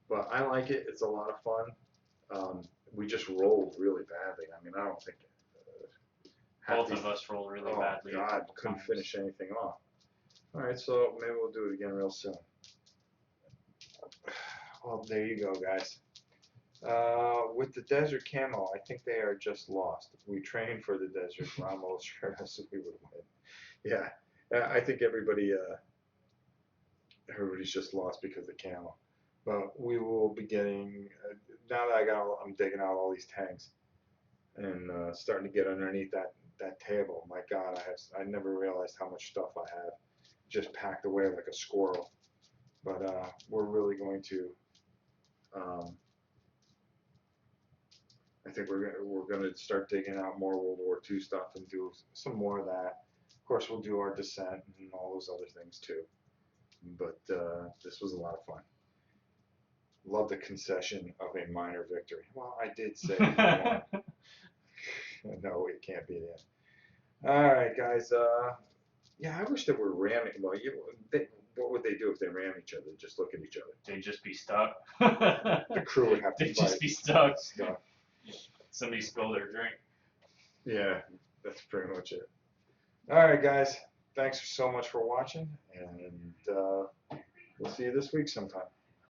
But I like it. It's a lot of fun. We just rolled really badly. I mean, I don't think Both of us rolled really badly. Oh, God, couldn't finish anything off. All right, so maybe we'll do it again real soon. Well, there you go, guys. With the desert camo, I think they are just lost. We trained for the desert. Ramos assured us that we would win. Yeah, I think everybody's just lost because of camo. But we will be getting, now that I'm digging out all these tanks and starting to get underneath that table. My God, I never realized how much stuff I have just packed away like a squirrel. But we're really going to, I think we're going to start digging out more World War II stuff and do some more of that. Of course, we'll do our descent and all those other things too. But this was a lot of fun. Love the concession of a minor victory. Well, I did say we won. No, it can't be that. All right, guys. Yeah, I wish they were ramming. Well, what would they do if they ram each other? Just look at each other. They'd just be stuck. The crew would have to They'd fight. just be stuck. Somebody spilled their drink. Yeah, that's pretty much it. All right, guys. Thanks so much for watching, and we'll see you this week sometime.